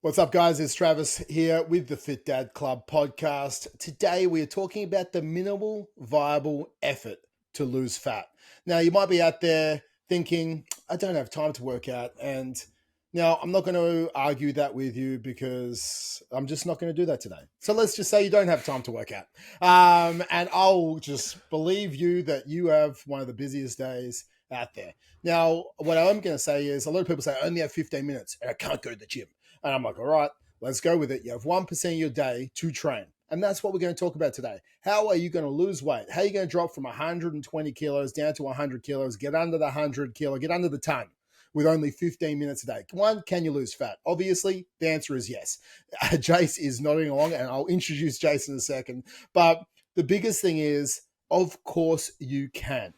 What's up, guys? It's Travis here with the Fit Dad Club podcast. Today, we are talking about the minimal viable effort to lose fat. Now, you might be out there thinking, I don't have time to work out. And now I'm not going to argue that with you because I'm just not going to do that today. So let's just say you don't have time to work out. And I'll just believe you that you have one of the busiest days out there. Now, what I'm going to say is a lot of people say, I only have 15 minutes and I can't go to the gym. And I'm like, all right, let's go with it. You have 1% of your day to train. And that's what we're going to talk about today. How are you going to lose weight? How are you going to drop from 120 kilos down to 100 kilos, get under the 100 kilo, get under the ton with only 15 minutes a day? One, can you lose fat? Obviously, the answer is yes. Jace is nodding along, and I'll introduce Jace in a second. But the biggest thing is, of course you can.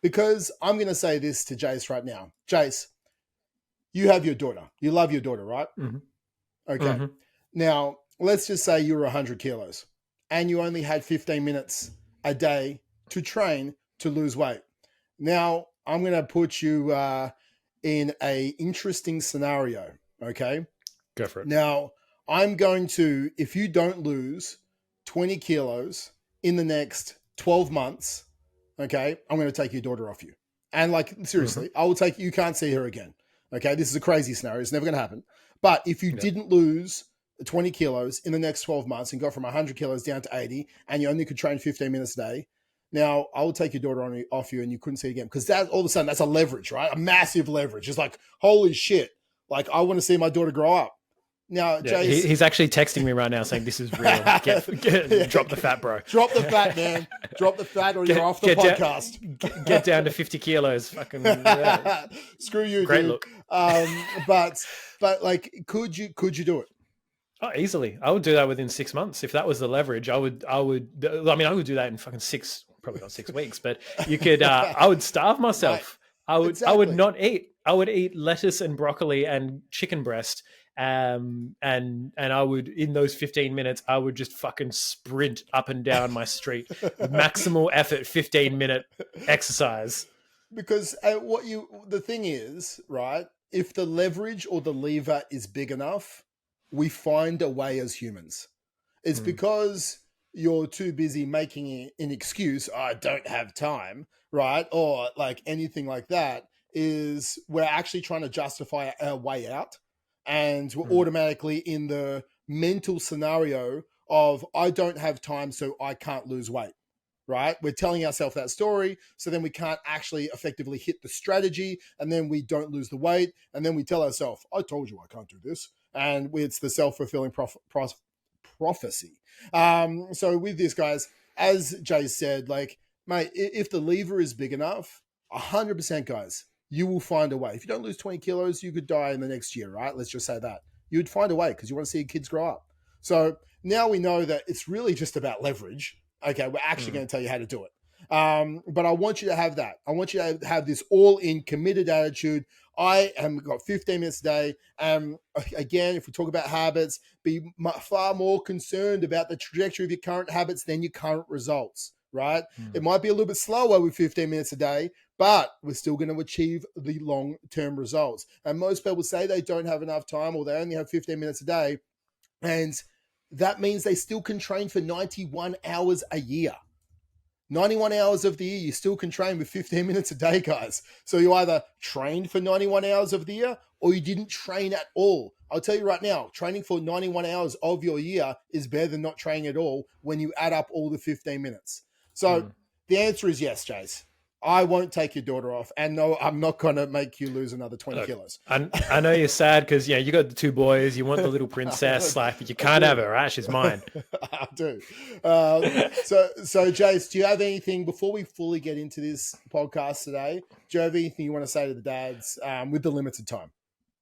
Because I'm going to say this to Jace right now. Jace, you have your daughter. You love your daughter, right? Mm-hmm. Okay. Mm-hmm. Now, let's just say you were 100 kilos and you only had 15 minutes a day to train to lose weight. Now, I'm going to put you in a interesting scenario, okay? Go for it. Now, I'm going to, if you don't lose 20 kilos in the next 12 months, okay, I'm going to take your daughter off you. And like, seriously, I will take, you can't see her again. Okay, this is a crazy scenario. It's never going to happen. But if you didn't lose 20 kilos in the next 12 months and go from 100 kilos down to 80 and you only could train 15 minutes a day, now I will take your daughter off you and you couldn't see again. Because that all of a sudden, that's a leverage, right? A massive leverage. It's like, holy shit. Like, I want to see my daughter grow up. Now, yeah, Jace, he's actually texting me right now saying this is real. Drop the fat, bro. Drop the fat, man. Drop the fat or you're off the podcast. Get down to 50 kilos. Fucking screw you, great dude. Look. But like, could you do it? Oh, easily. I would do that within 6 months. If that was the leverage, I would do that in fucking probably not 6 weeks, but you could, I would starve myself. Right. I would not eat. I would eat lettuce and broccoli and chicken breast. And I would, in those 15 minutes, I would just fucking sprint up and down my street. Maximal effort, 15-minute exercise. Because the thing is, right, if the leverage or the lever is big enough, we find a way as humans. It's because you're too busy making an excuse, I don't have time, right? Or like anything like that, is we're actually trying to justify our way out. And we're automatically in the mental scenario of, I don't have time, so I can't lose weight, right? We're telling ourselves that story, so then we can't actually effectively hit the strategy, and then we don't lose the weight, and then we tell ourselves, I told you I can't do this. And it's the self-fulfilling prophecy. So with this, guys, as Jay said, like, mate, if the lever is big enough, 100%, guys, you will find a way. If you don't lose 20 kilos, you could die in the next year, right? Let's just say that. You'd find a way because you want to see your kids grow up. So now we know that it's really just about leverage. Okay, we're actually going to tell you how to do it. But I want you to have that. I want you to have this all-in committed attitude. I have got 15 minutes a day. Again, if we talk about habits, be far more concerned about the trajectory of your current habits than your current results, right? It might be a little bit slower with 15 minutes a day, but we're still going to achieve the long-term results. And most people say they don't have enough time or they only have 15 minutes a day. And that means they still can train for 91 hours a year. 91 hours of the year, you still can train with 15 minutes a day, guys. So you either trained for 91 hours of the year or you didn't train at all. I'll tell you right now, training for 91 hours of your year is better than not training at all when you add up all the 15 minutes. So the answer is yes, Jace. I won't take your daughter off. And no, I'm not going to make you lose another 20 kilos. I know you're sad because, you got the two boys. You want the little princess. Like, you can't have her, right? She's mine. I do. So, Jace, do you have anything, before we fully get into this podcast today, do you have anything you want to say to the dads with the limited time?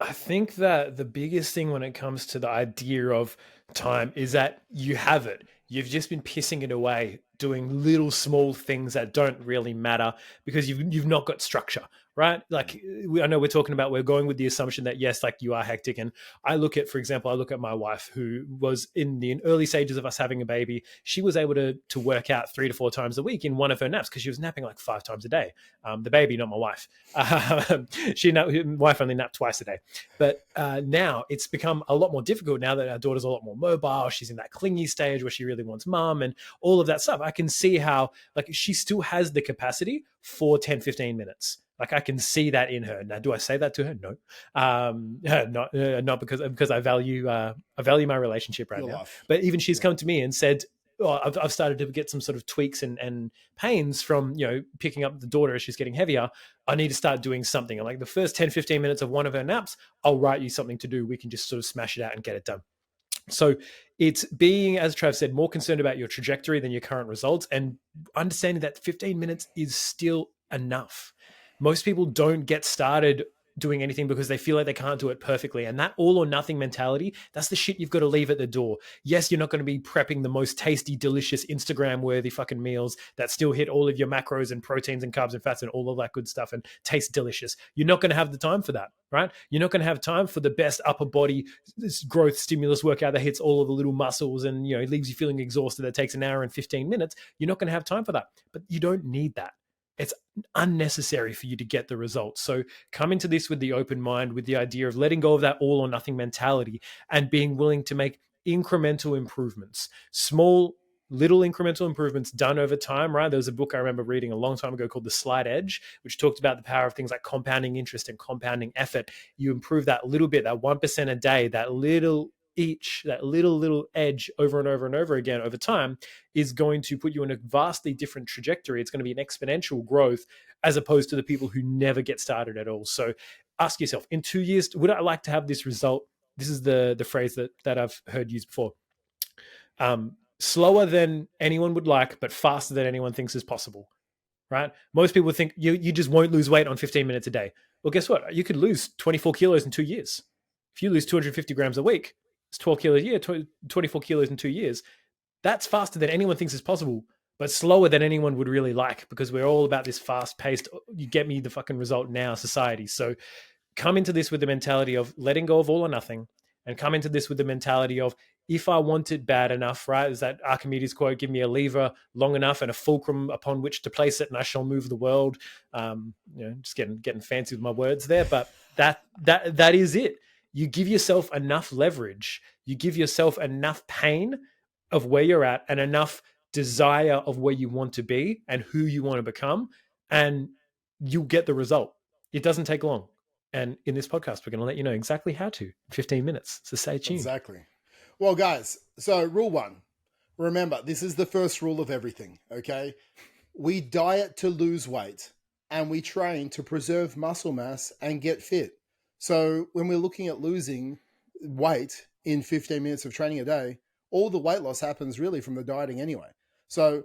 I think that the biggest thing when it comes to the idea of time is that you have it. You've just been pissing it away, doing little small things that don't really matter because you've not got structure, right? Like I know we're talking about, we're going with the assumption that yes, like you are hectic. And I look at, for example, I look at my wife who was in the early stages of us having a baby. She was able to work out 3 to 4 times a week in one of her naps because she was napping like 5 times a day. The baby, not my wife. My wife only napped twice a day. But now it's become a lot more difficult now that our daughter's a lot more mobile. She's in that clingy stage where she really wants mom and all of that stuff. I can see how like she still has the capacity for 10, 15 minutes. Like I can see that in her. Now, do I say that to her? No, not because I value my relationship right Your now. life. But even she's come to me and said, "Oh, I've started to get some sort of tweaks and pains from picking up the daughter as she's getting heavier. I need to start doing something." And like the first 10, 15 minutes of one of her naps, I'll write you something to do. We can just sort of smash it out and get it done. So it's being, as Trav said, more concerned about your trajectory than your current results, and understanding that 15 minutes is still enough. Most people don't get started doing anything because they feel like they can't do it perfectly. And that all or nothing mentality, that's the shit you've got to leave at the door. Yes, you're not going to be prepping the most tasty, delicious, Instagram worthy fucking meals that still hit all of your macros and proteins and carbs and fats and all of that good stuff and taste delicious. You're not going to have the time for that, right? You're not going to have time for the best upper body growth stimulus workout that hits all of the little muscles and leaves you feeling exhausted that takes an hour and 15 minutes. You're not going to have time for that, but you don't need that. It's unnecessary for you to get the results. So come into this with the open mind, with the idea of letting go of that all or nothing mentality and being willing to make incremental improvements, small, little incremental improvements done over time, right? There was a book I remember reading a long time ago called The Slight Edge, which talked about the power of things like compounding interest and compounding effort. You improve that little bit, that 1% a day, that little edge over and over and over again over time is going to put you in a vastly different trajectory. It's going to be an exponential growth as opposed to the people who never get started at all. So ask yourself, in 2 years, would I like to have this result? This is the phrase that I've heard used before. Slower than anyone would like, but faster than anyone thinks is possible, right? Most people think you just won't lose weight on 15 minutes a day. Well, guess what? You could lose 24 kilos in 2 years. If you lose 250 grams a week, it's 12 kilos a year, 24 kilos in 2 years. That's faster than anyone thinks is possible, but slower than anyone would really like, because we're all about this fast-paced, you get me the fucking result now society. So come into this with the mentality of letting go of all or nothing, and come into this with the mentality of, if I want it bad enough, right? Is that Archimedes quote, give me a lever long enough and a fulcrum upon which to place it, and I shall move the world. Just getting fancy with my words there, but that is it. You give yourself enough leverage, you give yourself enough pain of where you're at and enough desire of where you want to be and who you want to become, and you'll get the result. It doesn't take long. And in this podcast, we're going to let you know exactly how to in 15 minutes. So stay tuned. Exactly. Well, guys, so rule 1, remember, this is the first rule of everything, okay? We diet to lose weight and we train to preserve muscle mass and get fit. So when we're looking at losing weight in 15 minutes of training a day, all the weight loss happens really from the dieting anyway. So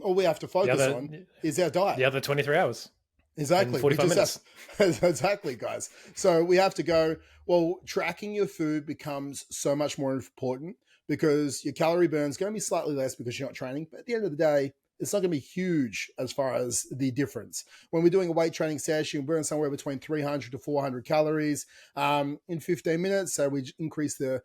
all we have to focus on is our diet. The other 23 hours. Exactly. 45 minutes. Exactly, guys. So we have to go, well, tracking your food becomes so much more important because your calorie burn is going to be slightly less because you're not training. But at the end of the day, it's not going to be huge as far as the difference. When we're doing a weight training session, we're burn somewhere between 300 to 400 calories in 15 minutes. So we increase the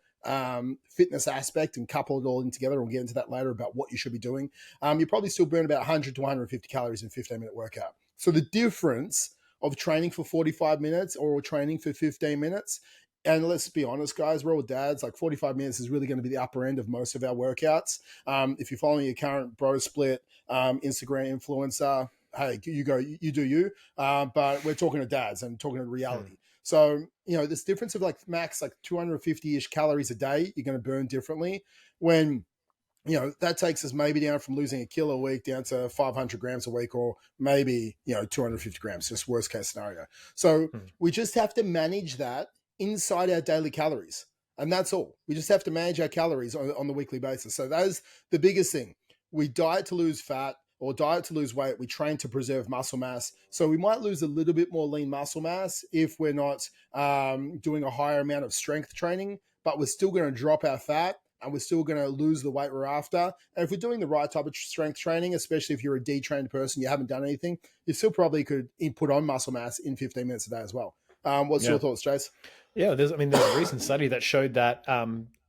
fitness aspect and couple it all in together. We'll get into that later about what you should be doing. You probably still burn about 100 to 150 calories in a 15-minute workout. So the difference of training for 45 minutes or training for 15 minutes, and let's be honest, guys, we're all dads, like 45 minutes is really going to be the upper end of most of our workouts. If you're following your current bro split Instagram influencer, hey, you go, you do you. But we're talking to dads and talking to reality. So, this difference of like max, like 250-ish calories a day, you're going to burn differently when that takes us maybe down from losing a kilo a week down to 500 grams a week, or maybe, 250 grams, just worst case scenario. So we just have to manage that inside our daily calories. And that's all. We just have to manage our calories on the weekly basis. So that is the biggest thing. We diet to lose fat or diet to lose weight. We train to preserve muscle mass. So we might lose a little bit more lean muscle mass if we're not doing a higher amount of strength training, but we're still going to drop our fat and we're still going to lose the weight we're after. And if we're doing the right type of strength training, especially if you're a detrained person, you haven't done anything, you still probably could put on muscle mass in 15 minutes a day as well. What's your thoughts, Chase? Yeah, there's a recent study that showed that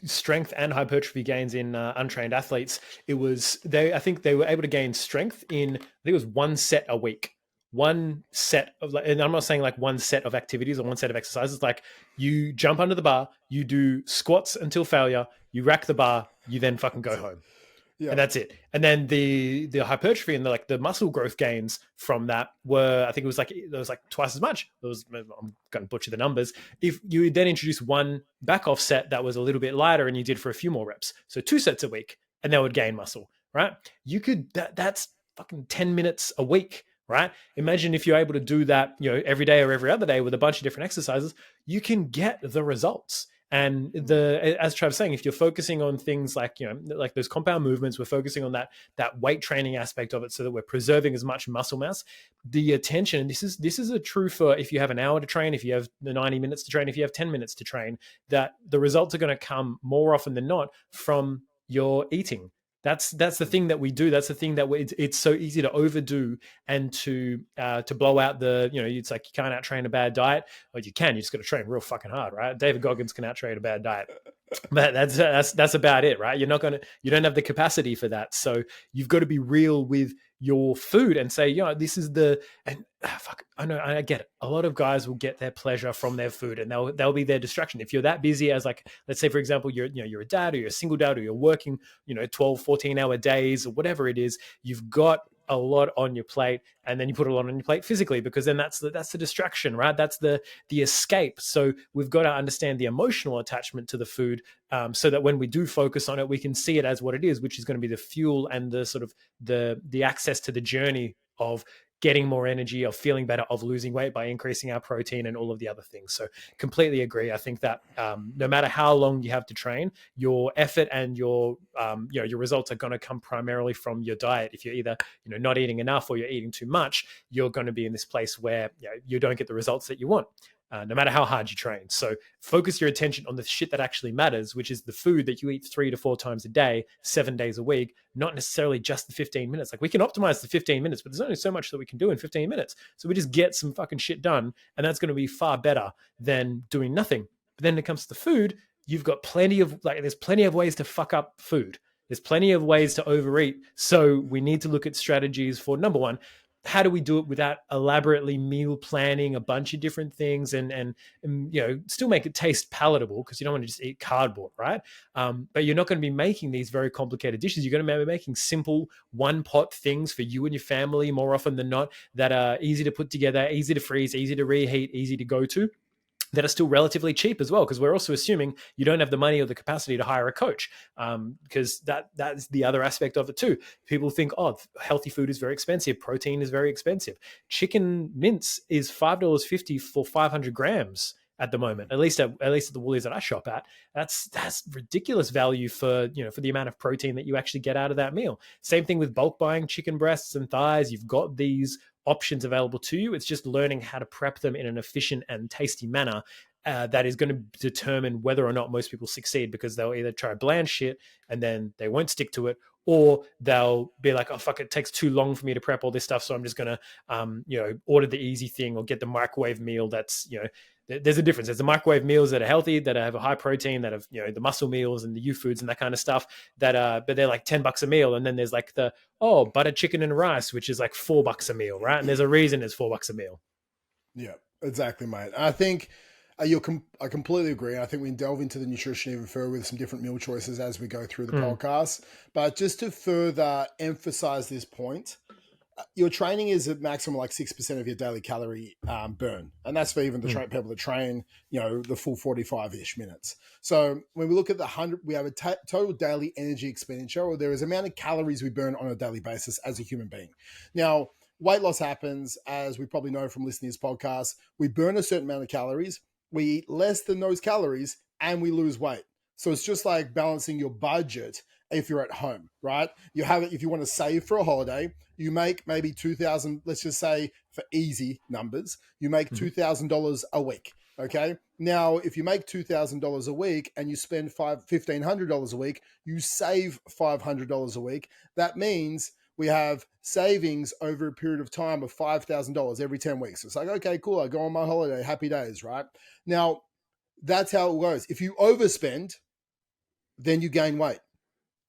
strength and hypertrophy gains in untrained athletes. I think they were able to gain strength in, I think it was one set a week. One set of, and I'm not saying like one set of activities or one set of exercises. Like you jump under the bar, you do squats until failure, you rack the bar, you then fucking go home. Yeah. And that's it. And then the hypertrophy and the muscle growth gains from that were, I think it was like twice as much. I'm going to butcher the numbers. If you then introduce one back off set that was a little bit lighter and you did for a few more reps, so 2 sets a week, and they would gain muscle, right? You could, that's fucking 10 minutes a week, right? Imagine if you're able to do that, every day or every other day with a bunch of different exercises, you can get the results. And as Trav was saying, if you're focusing on things like those compound movements, we're focusing on that weight training aspect of it, so that we're preserving as much muscle mass. The attention, and this is a true for if you have an hour to train, if you have the 90 minutes to train, if you have 10 minutes to train, that the results are going to come more often than not from your eating. That's the thing that we do. That's the thing that it's so easy to overdo and to blow out the, it's like you can't out-train a bad diet. Or you can, you just got to train real fucking hard, right? David Goggins can out-train a bad diet. But that's about it, right? You don't have the capacity for that. So you've got to be real with your food and say, this is I know, I get it. A lot of guys will get their pleasure from their food, and they'll be their distraction. If you're that busy as, like, let's say, for example, you're a dad, or you're a single dad, or you're working, 12, 14-hour days or whatever it is, you've got a lot on your plate, and then you put a lot on your plate physically, because then that's the distraction, right? That's the escape. So we've got to understand the emotional attachment to the food, so that when we do focus on it, we can see it as what it is, which is going to be the fuel and the sort of the access to the journey of getting more energy, of feeling better, of losing weight by increasing our protein and all of the other things. So completely agree. I think that no matter how long you have to train, your effort and your results are going to come primarily from your diet. If you're either not eating enough or you're eating too much, you're going to be in this place where you don't get the results that you want. No matter how hard you train. So focus your attention on the shit that actually matters, which is the food that you eat 3 to 4 times a day, 7 days a week, not necessarily just the 15 minutes. Like, we can optimize the 15 minutes, but there's only so much that we can do in 15 minutes. So we just get some fucking shit done, and that's going to be far better than doing nothing. But then when it comes to the food, you've got there's plenty of ways to fuck up food. There's plenty of ways to overeat. So we need to look at strategies for, number one, how do we do it without elaborately meal planning a bunch of different things and still make it taste palatable, because you don't want to just eat cardboard, right? But you're not going to be making these very complicated dishes. You're going to be making simple one-pot things for you and your family more often than not, that are easy to put together, easy to freeze, easy to reheat, easy to go to, that are still relatively cheap as well, because we're also assuming you don't have the money or the capacity to hire a coach, because that's the other aspect of it too. People think, healthy food is very expensive, protein is very expensive. Chicken mince is $5.50 for 500 grams at the moment, at least at the Woolies that I shop at. That's ridiculous value for the amount of protein that you actually get out of that meal. Same thing with bulk buying chicken breasts and thighs. You've got these options available to you. It's just learning how to prep them in an efficient and tasty manner that is going to determine whether or not most people succeed, because they'll either try bland shit and then they won't stick to it, or they'll be like, oh fuck, it takes too long for me to prep all this stuff, so I'm just going to order the easy thing or get the microwave meal. That's there's a difference. There's the microwave meals that are healthy, that have a high protein, that have the muscle meals and the U foods and that kind of stuff, but they're like $10 a meal. And then there's like the butter chicken and rice, which is like $4 a meal, right? And there's a reason it's $4 a meal. Yeah, exactly, mate. I think I completely agree. I think we can delve into the nutrition even further with some different meal choices as we go through the podcast. But just to further emphasize this point, your training is at maximum like 6% of your daily calorie burn. And that's for even the people that train, the full 45-ish minutes. So when we look at we have a total daily energy expenditure, or there is amount of calories we burn on a daily basis as a human being. Now, weight loss happens, as we probably know from listening to this podcast. We burn a certain amount of calories, we eat less than those calories, and we lose weight. So it's just like balancing your budget if you're at home, right? You have it if you want to save for a holiday. You make maybe $2,000, let's just say for easy numbers, you make $2,000 a week, okay? Now, if you make $2,000 a week and you spend $1,500 a week, you save $500 a week. That means we have savings over a period of time of $5,000 every 10 weeks. It's like, okay, cool. I go on my holiday, happy days, right? Now, that's how it goes. If you overspend, then you gain weight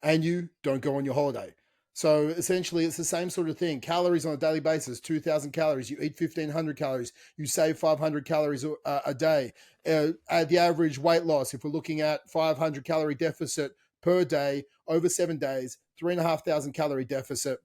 and you don't go on your holiday. So essentially, it's the same sort of thing. Calories on a daily basis, 2,000 calories. You eat 1,500 calories. You save 500 calories a day. At the average weight loss, if we're looking at 500 calorie deficit per day over 7 days, 3,500 calorie deficit.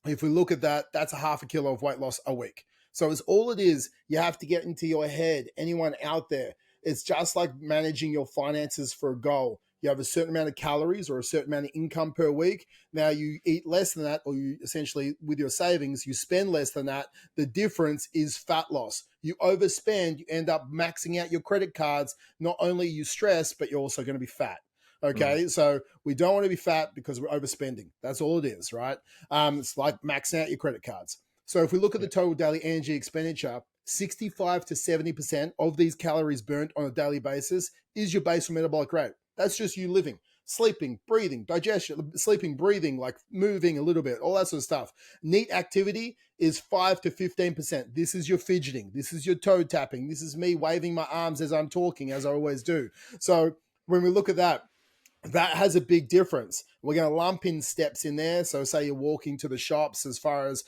If we look at that, that's a half a kilo of weight loss a week. So it's all it is. You have to get into your head. Anyone out there, it's just like managing your finances for a goal. You have a certain amount of calories or a certain amount of income per week. Now you eat less than that, or you essentially, with your savings, you spend less than that. The difference is fat loss. You overspend, you end up maxing out your credit cards. Not only are you stressed, but you're also going to be fat. Okay, so we don't want to be fat because we're overspending. That's all it is, right? It's like maxing out your credit cards. So if we look at the total daily energy expenditure, 65 to 70% of these calories burnt on a daily basis is your basal metabolic rate. That's just you living, sleeping, breathing, digestion, sleeping, breathing, like moving a little bit, all that sort of stuff. Neat activity is 5 to 15%. This is your fidgeting. This is your toe tapping. This is me waving my arms as I'm talking, as I always do. So when we look at that, that has a big difference. We're going to lump in steps in there. So say you're walking to the shops, as far as,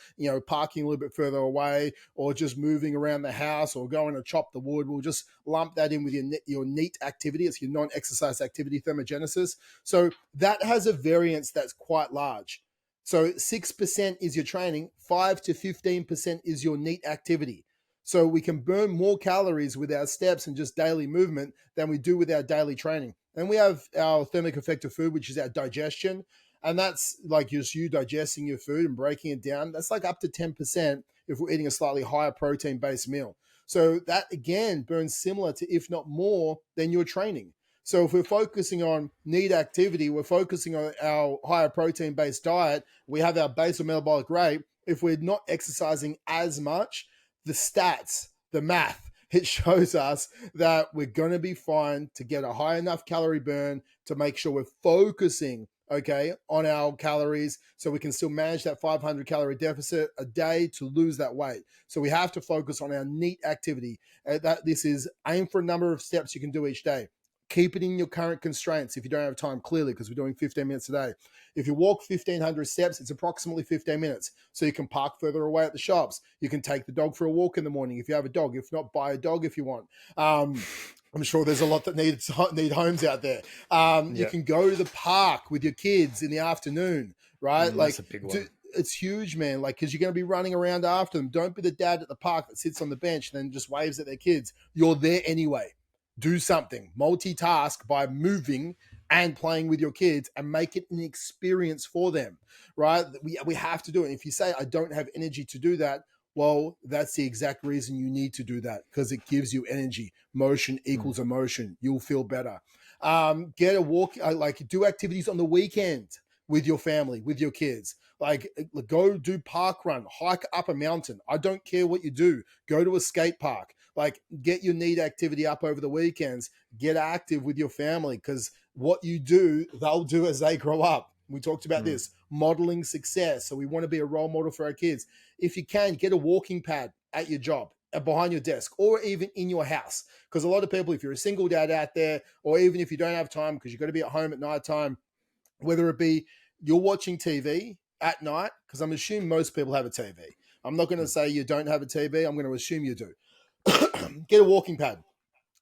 parking a little bit further away, or just moving around the house, or going to chop the wood. We'll just lump that in with your NEAT activity. It's your non-exercise activity thermogenesis. So that has a variance that's quite large. So 6% is your training, 5 to 15% is your NEAT activity. So we can burn more calories with our steps and just daily movement than we do with our daily training. And we have our thermic effect of food, which is our digestion. And that's like just you digesting your food and breaking it down. That's like up to 10% if we're eating a slightly higher protein-based meal. So that, again, burns similar to, if not more, than your training. So if we're focusing on NEAT activity, we're focusing on our higher protein-based diet, we have our basal metabolic rate. If we're not exercising as much, the stats, the math, it shows us that we're going to be fine to get a high enough calorie burn to make sure we're focusing, okay, on our calories so we can still manage that 500 calorie deficit a day to lose that weight. So we have to focus on our NEAT activity. This is aim for a number of steps you can do each day. Keep it in your current constraints if you don't have time, clearly, because we're doing 15 minutes a day. If you walk 1,500 steps, it's approximately 15 minutes. So you can park further away at the shops. You can take the dog for a walk in the morning if you have a dog. If not, buy a dog if you want. I'm sure there's a lot that need homes out there. You can go to the park with your kids in the afternoon, right? That's a big one. It's huge, man. Like, because you're going to be running around after them. Don't be the dad at the park that sits on the bench and then just waves at their kids. You're there anyway. Do something, multitask by moving and playing with your kids and make it an experience for them, right? We have to do it. If you say, I don't have energy to do that, well, that's the exact reason you need to do that, because it gives you energy. Motion equals emotion. You'll feel better. Get a walk, do activities on the weekend with your family, with your kids. Like, go do park run, hike up a mountain. I don't care what you do. Go to a skate park. Like, get your NEAT activity up over the weekends. Get active with your family, because what you do, they'll do as they grow up. We talked about this, modeling success. So we want to be a role model for our kids. If you can, get a walking pad at your job, behind your desk, or even in your house. Because a lot of people, if you're a single dad out there, or even if you don't have time because you've got to be at home at nighttime, whether it be you're watching TV at night, because I'm assuming most people have a TV. I'm not going to say you don't have a TV. I'm going to assume you do. Get a walking pad.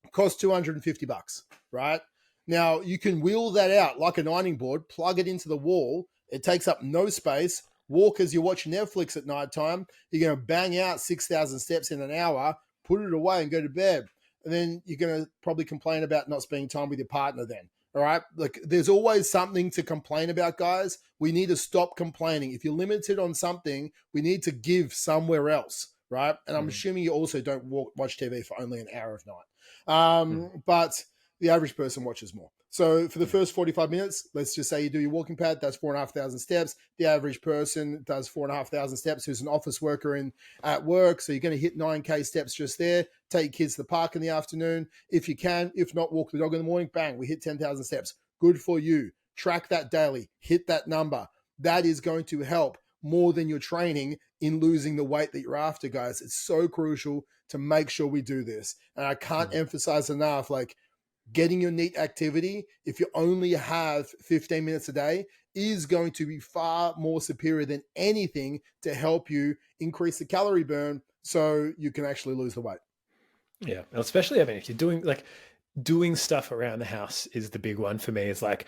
It costs $250, right? Now, you can wheel that out like an ironing board, plug it into the wall. It takes up no space. Walk as you're watching Netflix at nighttime. You're going to bang out 6,000 steps in an hour, put it away and go to bed. And then you're going to probably complain about not spending time with your partner then. All right. Like, there's always something to complain about, guys. We need to stop complaining. If you're limited on something, we need to give somewhere else. Right. And I'm assuming you also don't watch TV for only an hour of night. But the average person watches more. So for the first 45 minutes, let's just say you do your walking pad, that's 4,500 steps. The average person does 4,500 steps who's an office worker at work. So you're going to hit 9K steps just there. Take kids to the park in the afternoon if you can. If not, walk the dog in the morning. Bang, we hit 10,000 steps. Good for you. Track that daily. Hit that number. That is going to help more than your training in losing the weight that you're after, guys. It's so crucial to make sure we do this. And I can't emphasize enough, like, getting your NEAT activity, if you only have 15 minutes a day, is going to be far more superior than anything to help you increase the calorie burn so you can actually lose the weight. Yeah, especially, I mean, if you're doing stuff around the house is the big one for me. It's like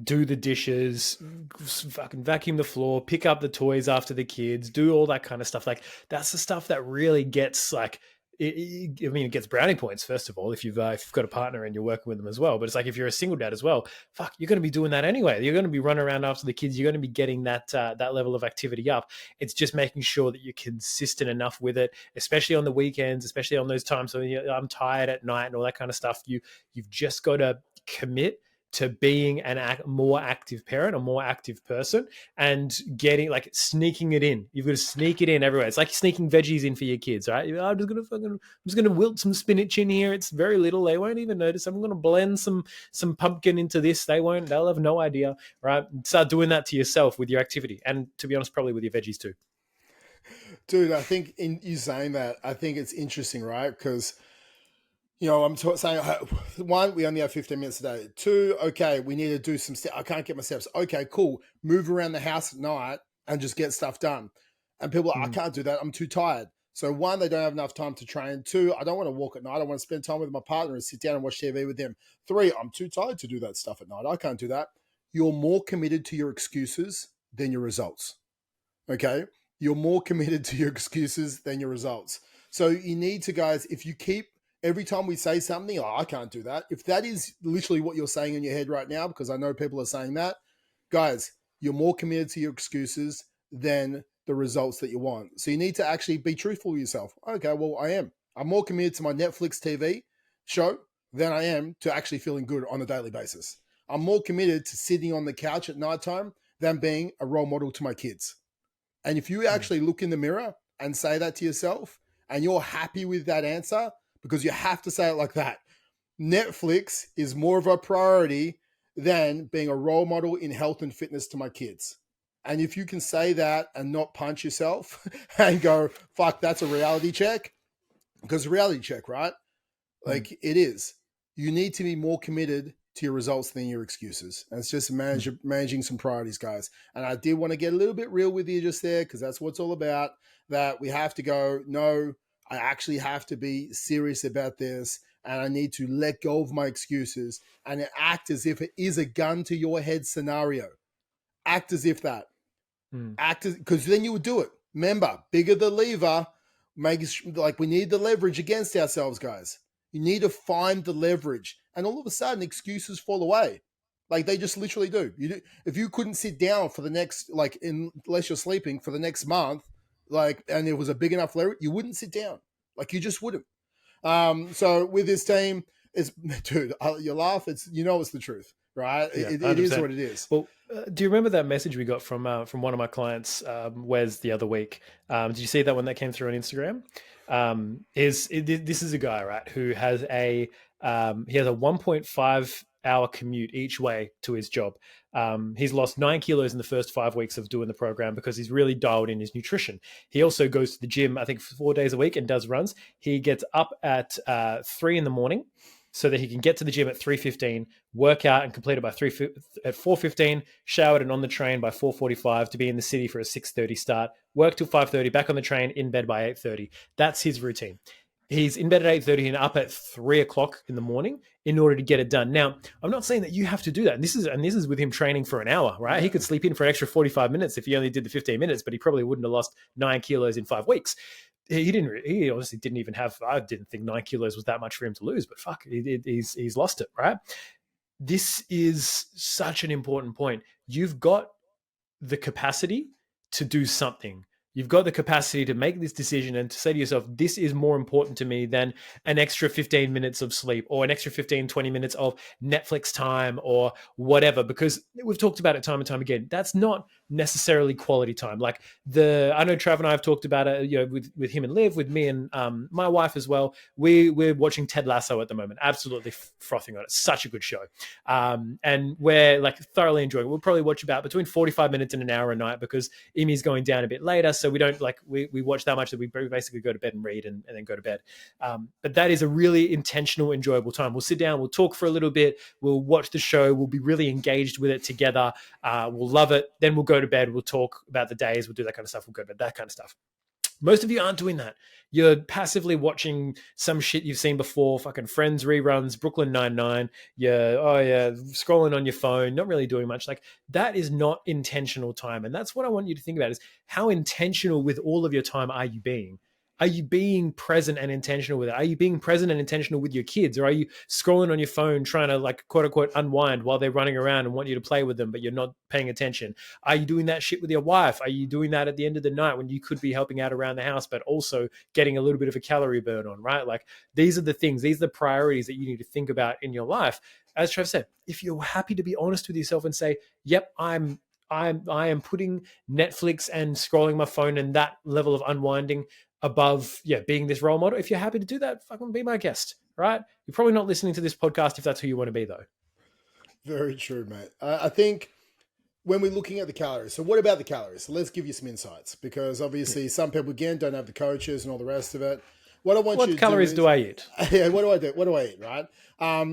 do the dishes, fucking vacuum the floor, pick up the toys after the kids, do all that kind of stuff. Like, that's the stuff that really gets like, it gets brownie points, first of all, if you've got a partner and you're working with them as well. But it's like, if you're a single dad as well, fuck, you're going to be doing that anyway. You're going to be running around after the kids. You're going to be getting that level of activity up. It's just making sure that you're consistent enough with it, especially on the weekends, especially on those times when I'm tired at night and all that kind of stuff. You've just got to commit to being more active parent, a more active person, and sneaking it in. You've got to sneak it in everywhere. It's like sneaking veggies in for your kids, right? I'm just gonna wilt some spinach in here. It's very little. They won't even notice. I'm gonna blend some pumpkin into this. They'll have no idea, right? Start doing that to yourself with your activity, and to be honest, probably with your veggies too. Dude, I think in you saying that, I think it's interesting, right? Because I'm saying, one, we only have 15 minutes a day. Two, okay, we need to do some steps. I can't get my steps. Okay, cool. Move around the house at night and just get stuff done. And people are, I can't do that. I'm too tired. So one, they don't have enough time to train. Two, I don't want to walk at night. I want to spend time with my partner and sit down and watch TV with them. Three, I'm too tired to do that stuff at night. I can't do that. You're more committed to your excuses than your results. Okay? You're more committed to your excuses than your results. So you need to, guys, if you keep every time we say something, I can't do that. If that is literally what you're saying in your head right now, because I know people are saying that, guys, you're more committed to your excuses than the results that you want. So you need to actually be truthful with yourself. Okay, well, I am. I'm more committed to my Netflix TV show than I am to actually feeling good on a daily basis. I'm more committed to sitting on the couch at nighttime than being a role model to my kids. And if you actually look in the mirror and say that to yourself, and you're happy with that answer, because you have to say it like that, Netflix is more of a priority than being a role model in health and fitness to my kids. And if you can say that and not punch yourself and go, fuck, that's a reality check, because reality check, right? Like it is. You need to be more committed to your results than your excuses. And it's just managing some priorities, guys. And I did want to get a little bit real with you just there, because that's what it's all about, that we have to go, no, I actually have to be serious about this, and I need to let go of my excuses and act as if it is a gun to your head scenario. Act as if that. Because then you would do it. Remember, bigger the lever, like we need the leverage against ourselves, guys. You need to find the leverage, and all of a sudden excuses fall away. Like they just literally do. If you couldn't sit down for the next, unless you're sleeping for the next month, and it was a big enough leverage, you wouldn't sit down. Like you just wouldn't. So with this team, dude, you laugh. It's the truth, right? Yeah, it is what it is. Well, do you remember that message we got from one of my clients, Wes, the other week? Did you see that one that came through on Instagram? This is a guy, right, who has he has a 1.5 hour commute each way to his job. He's lost 9 kilos in the first 5 weeks of doing the program because he's really dialed in his nutrition. He also goes to the gym, I think 4 days a week, and does runs. He gets up at 3 in the morning so that he can get to the gym at 3:15, work out and complete it by 4:15, showered and on the train by 4:45 to be in the city for a 6:30 start, work till 5:30, back on the train, in bed by 8:30. That's his routine. He's in bed at 8:30 and up at 3 o'clock in the morning in order to get it done. Now, I'm not saying that you have to do that. And this is with him training for an hour, right? He could sleep in for an extra 45 minutes if he only did the 15 minutes, but he probably wouldn't have lost 9 kilos in 5 weeks. He obviously didn't even have, I didn't think 9 kilos was that much for him to lose, but fuck, he's lost it, right? This is such an important point. You've got the capacity to do something. You've got the capacity to make this decision and to say to yourself, this is more important to me than an extra 15 minutes of sleep or an extra 15, 20 minutes of Netflix time or whatever, because we've talked about it time and time again. That's not necessarily quality time. Like I know Trav and I have talked about it, with him and Liv, with me and my wife as well. We're watching Ted Lasso at the moment, absolutely frothing on it. Such a good show. And we're like thoroughly enjoying it. We'll probably watch about between 45 minutes and an hour a night because Imi's going down a bit later. So we don't we watch that much that we basically go to bed and read and then go to bed. But that is a really intentional, enjoyable time. We'll sit down, we'll talk for a little bit, we'll watch the show, we'll be really engaged with it together. We'll love it. Then we'll go to bed, we'll talk about the days, we'll do that kind of stuff, we'll go to bed, that kind of stuff. Most of you aren't doing that. You're passively watching some shit you've seen before, fucking Friends reruns, Brooklyn Nine-Nine. You're, scrolling on your phone, not really doing much. Like, that is not intentional time. And that's what I want you to think about is how intentional with all of your time are you being? Are you being present and intentional with it? Are you being present and intentional with your kids? Or are you scrolling on your phone trying to like quote unquote unwind while they're running around and want you to play with them, but you're not paying attention? Are you doing that shit with your wife? Are you doing that at the end of the night when you could be helping out around the house, but also getting a little bit of a calorie burn on, right? Like these are the things, these are the priorities that you need to think about in your life. As Trev said, if you're happy to be honest with yourself and say, yep, I am putting Netflix and scrolling my phone and that level of unwinding above, being this role model. If you're happy to do that, fucking be my guest, right? You're probably not listening to this podcast if that's who you want to be, though. Very true, mate. I think when we're looking at the calories, so what about the calories? So let's give you some insights because obviously some people, again, don't have the coaches and all the rest of it. What calories do I eat? Yeah, what do I do? What do I eat, right?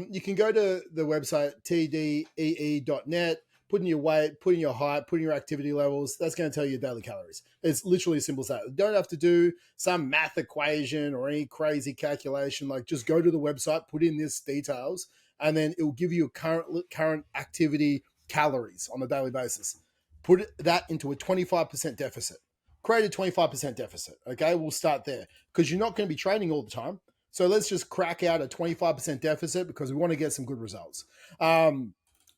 You can go to the website, tdee.net, put in your weight, put in your height, put in your activity levels. That's going to tell you your daily calories. It's literally as simple as that. You don't have to do some math equation or any crazy calculation. Like just go to the website, put in this details, and then it will give you current activity calories on a daily basis. Put that into a 25% deficit. Create a 25% deficit. Okay, we'll start there because you're not going to be training all the time. So let's just crack out a 25% deficit because we want to get some good results.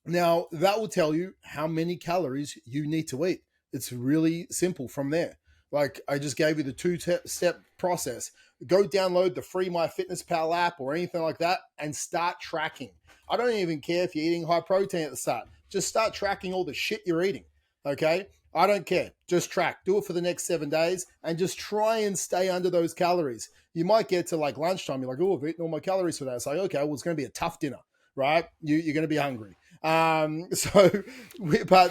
Now, that will tell you how many calories you need to eat. It's really simple from there. Like I just gave you the two-step process. Go download the free MyFitnessPal app or anything like that and start tracking. I don't even care if you're eating high protein at the start. Just start tracking all the shit you're eating, okay? I don't care. Just track. Do it for the next 7 days and just try and stay under those calories. You might get to like lunchtime. You're like, oh, I've eaten all my calories for that. It's like, okay, well, it's going to be a tough dinner, right? You're going to be hungry. But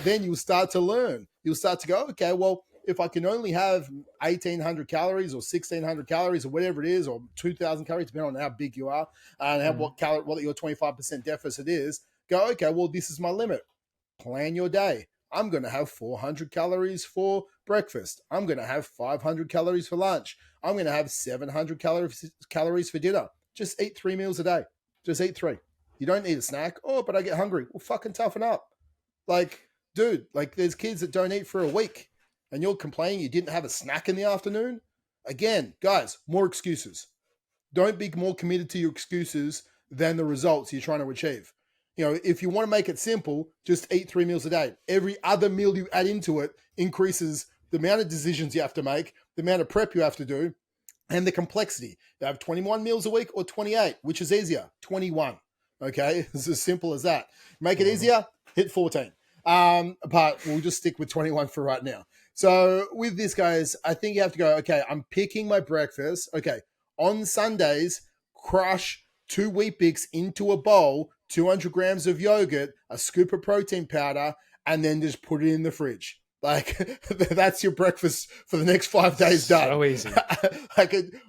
then you'll start to learn. You'll start to go, okay, well, if I can only have 1,800 calories or 1,600 calories or whatever it is, or 2,000 calories, depending on how big you are and what your 25% deficit is, go, okay, well, this is my limit. Plan your day. I'm going to have 400 calories for breakfast. I'm going to have 500 calories for lunch. I'm going to have 700 calories for dinner. Just eat 3 meals a day. Just eat 3. You don't need a snack. Oh, but I get hungry. Well, fucking toughen up. Like, dude, like there's kids that don't eat for a week and you're complaining you didn't have a snack in the afternoon. Again, guys, more excuses. Don't be more committed to your excuses than the results you're trying to achieve. You know, if you want to make it simple, just eat 3 meals a day. Every other meal you add into it increases the amount of decisions you have to make, the amount of prep you have to do, and the complexity. You have 21 meals a week or 28, which is easier? 21. Okay, it's as simple as that. Make it easier, hit 14. But we'll just stick with 21 for right now. So with this, guys, I think you have to go, okay, I'm picking my breakfast. Okay, on Sundays, crush 2 Wheat Bix into a bowl, 200 grams of yogurt, a scoop of protein powder, and then just put it in the fridge. Like, that's your breakfast for the next 5 days done. So easy.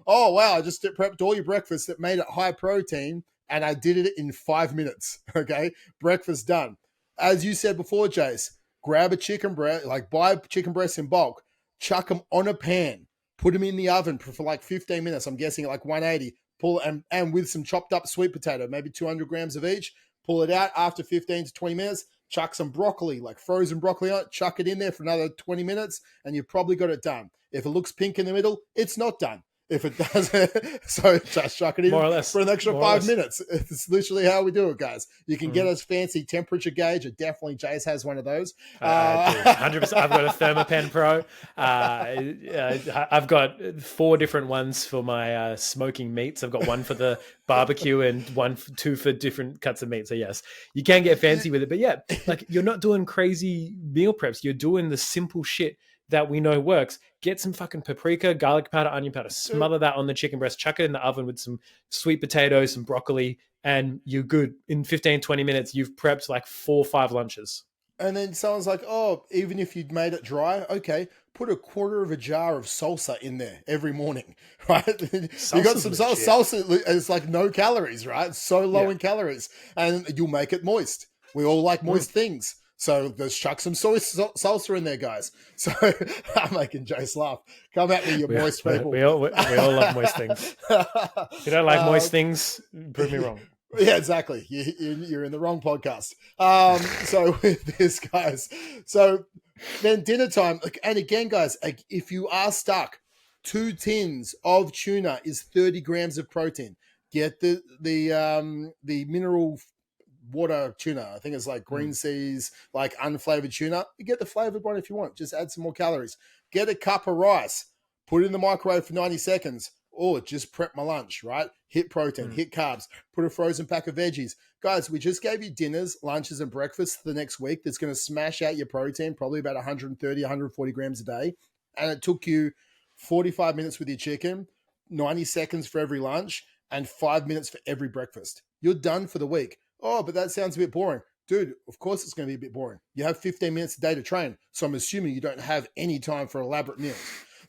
Oh, wow, I just prepped all your breakfast that made it high protein, and I did it in 5 minutes, okay? Breakfast done. As you said before, Jace, grab a chicken breast, like buy chicken breasts in bulk, chuck them on a pan, put them in the oven for like 15 minutes, I'm guessing at like 180, pull and with some chopped up sweet potato, maybe 200 grams of each, pull it out after 15 to 20 minutes, chuck some broccoli, like frozen broccoli on it, chuck it in there for another 20 minutes, and you've probably got it done. If it looks pink in the middle, it's not done. If it doesn't, so just chuck it in More or less. for an extra 5 minutes. It's literally how we do it, guys. You can get us fancy temperature gauge. Definitely, Jace has one of those. 100%. I've got a Thermapen Pro. I've got 4 different ones for my smoking meats. I've got one for the barbecue and two for different cuts of meat. So yes, you can get fancy with it. But yeah, like you're not doing crazy meal preps. You're doing the simple shit that we know works. Get some fucking paprika, garlic powder, onion powder, smother that on the chicken breast, chuck it in the oven with some sweet potatoes, some broccoli, and you're good. In 15, 20 minutes, you've prepped like 4 or 5 lunches. And then someone's like, oh, even if you'd made it dry, okay, put a quarter of a jar of salsa in there every morning, right? You got some salsa, it's like no calories, right? It's so low in calories, and you'll make it moist. We all like moist things. So let's chuck some salsa in there, guys. So I'm making Jace laugh. Come at me, you moist people. We all love moist things. If you don't like moist things, prove me wrong. Yeah, exactly. You're in the wrong podcast. So with this, guys. So then dinner time. And again, guys, if you are stuck, 2 tins of tuna is 30 grams of protein. Get the mineral water tuna. I think it's like green seas, like unflavored tuna. You get the flavored one if you want. Just add some more calories. Get a cup of rice. Put it in the microwave for 90 seconds. Or just prep my lunch, right? Hit protein, hit carbs, put a frozen pack of veggies. Guys, we just gave you dinners, lunches, and breakfasts for the next week that's going to smash out your protein, probably about 130, 140 grams a day. And it took you 45 minutes with your chicken, 90 seconds for every lunch, and 5 minutes for every breakfast. You're done for the week. Oh, but that sounds a bit boring. Dude, of course it's going to be a bit boring. You have 15 minutes a day to train. So I'm assuming you don't have any time for elaborate meals.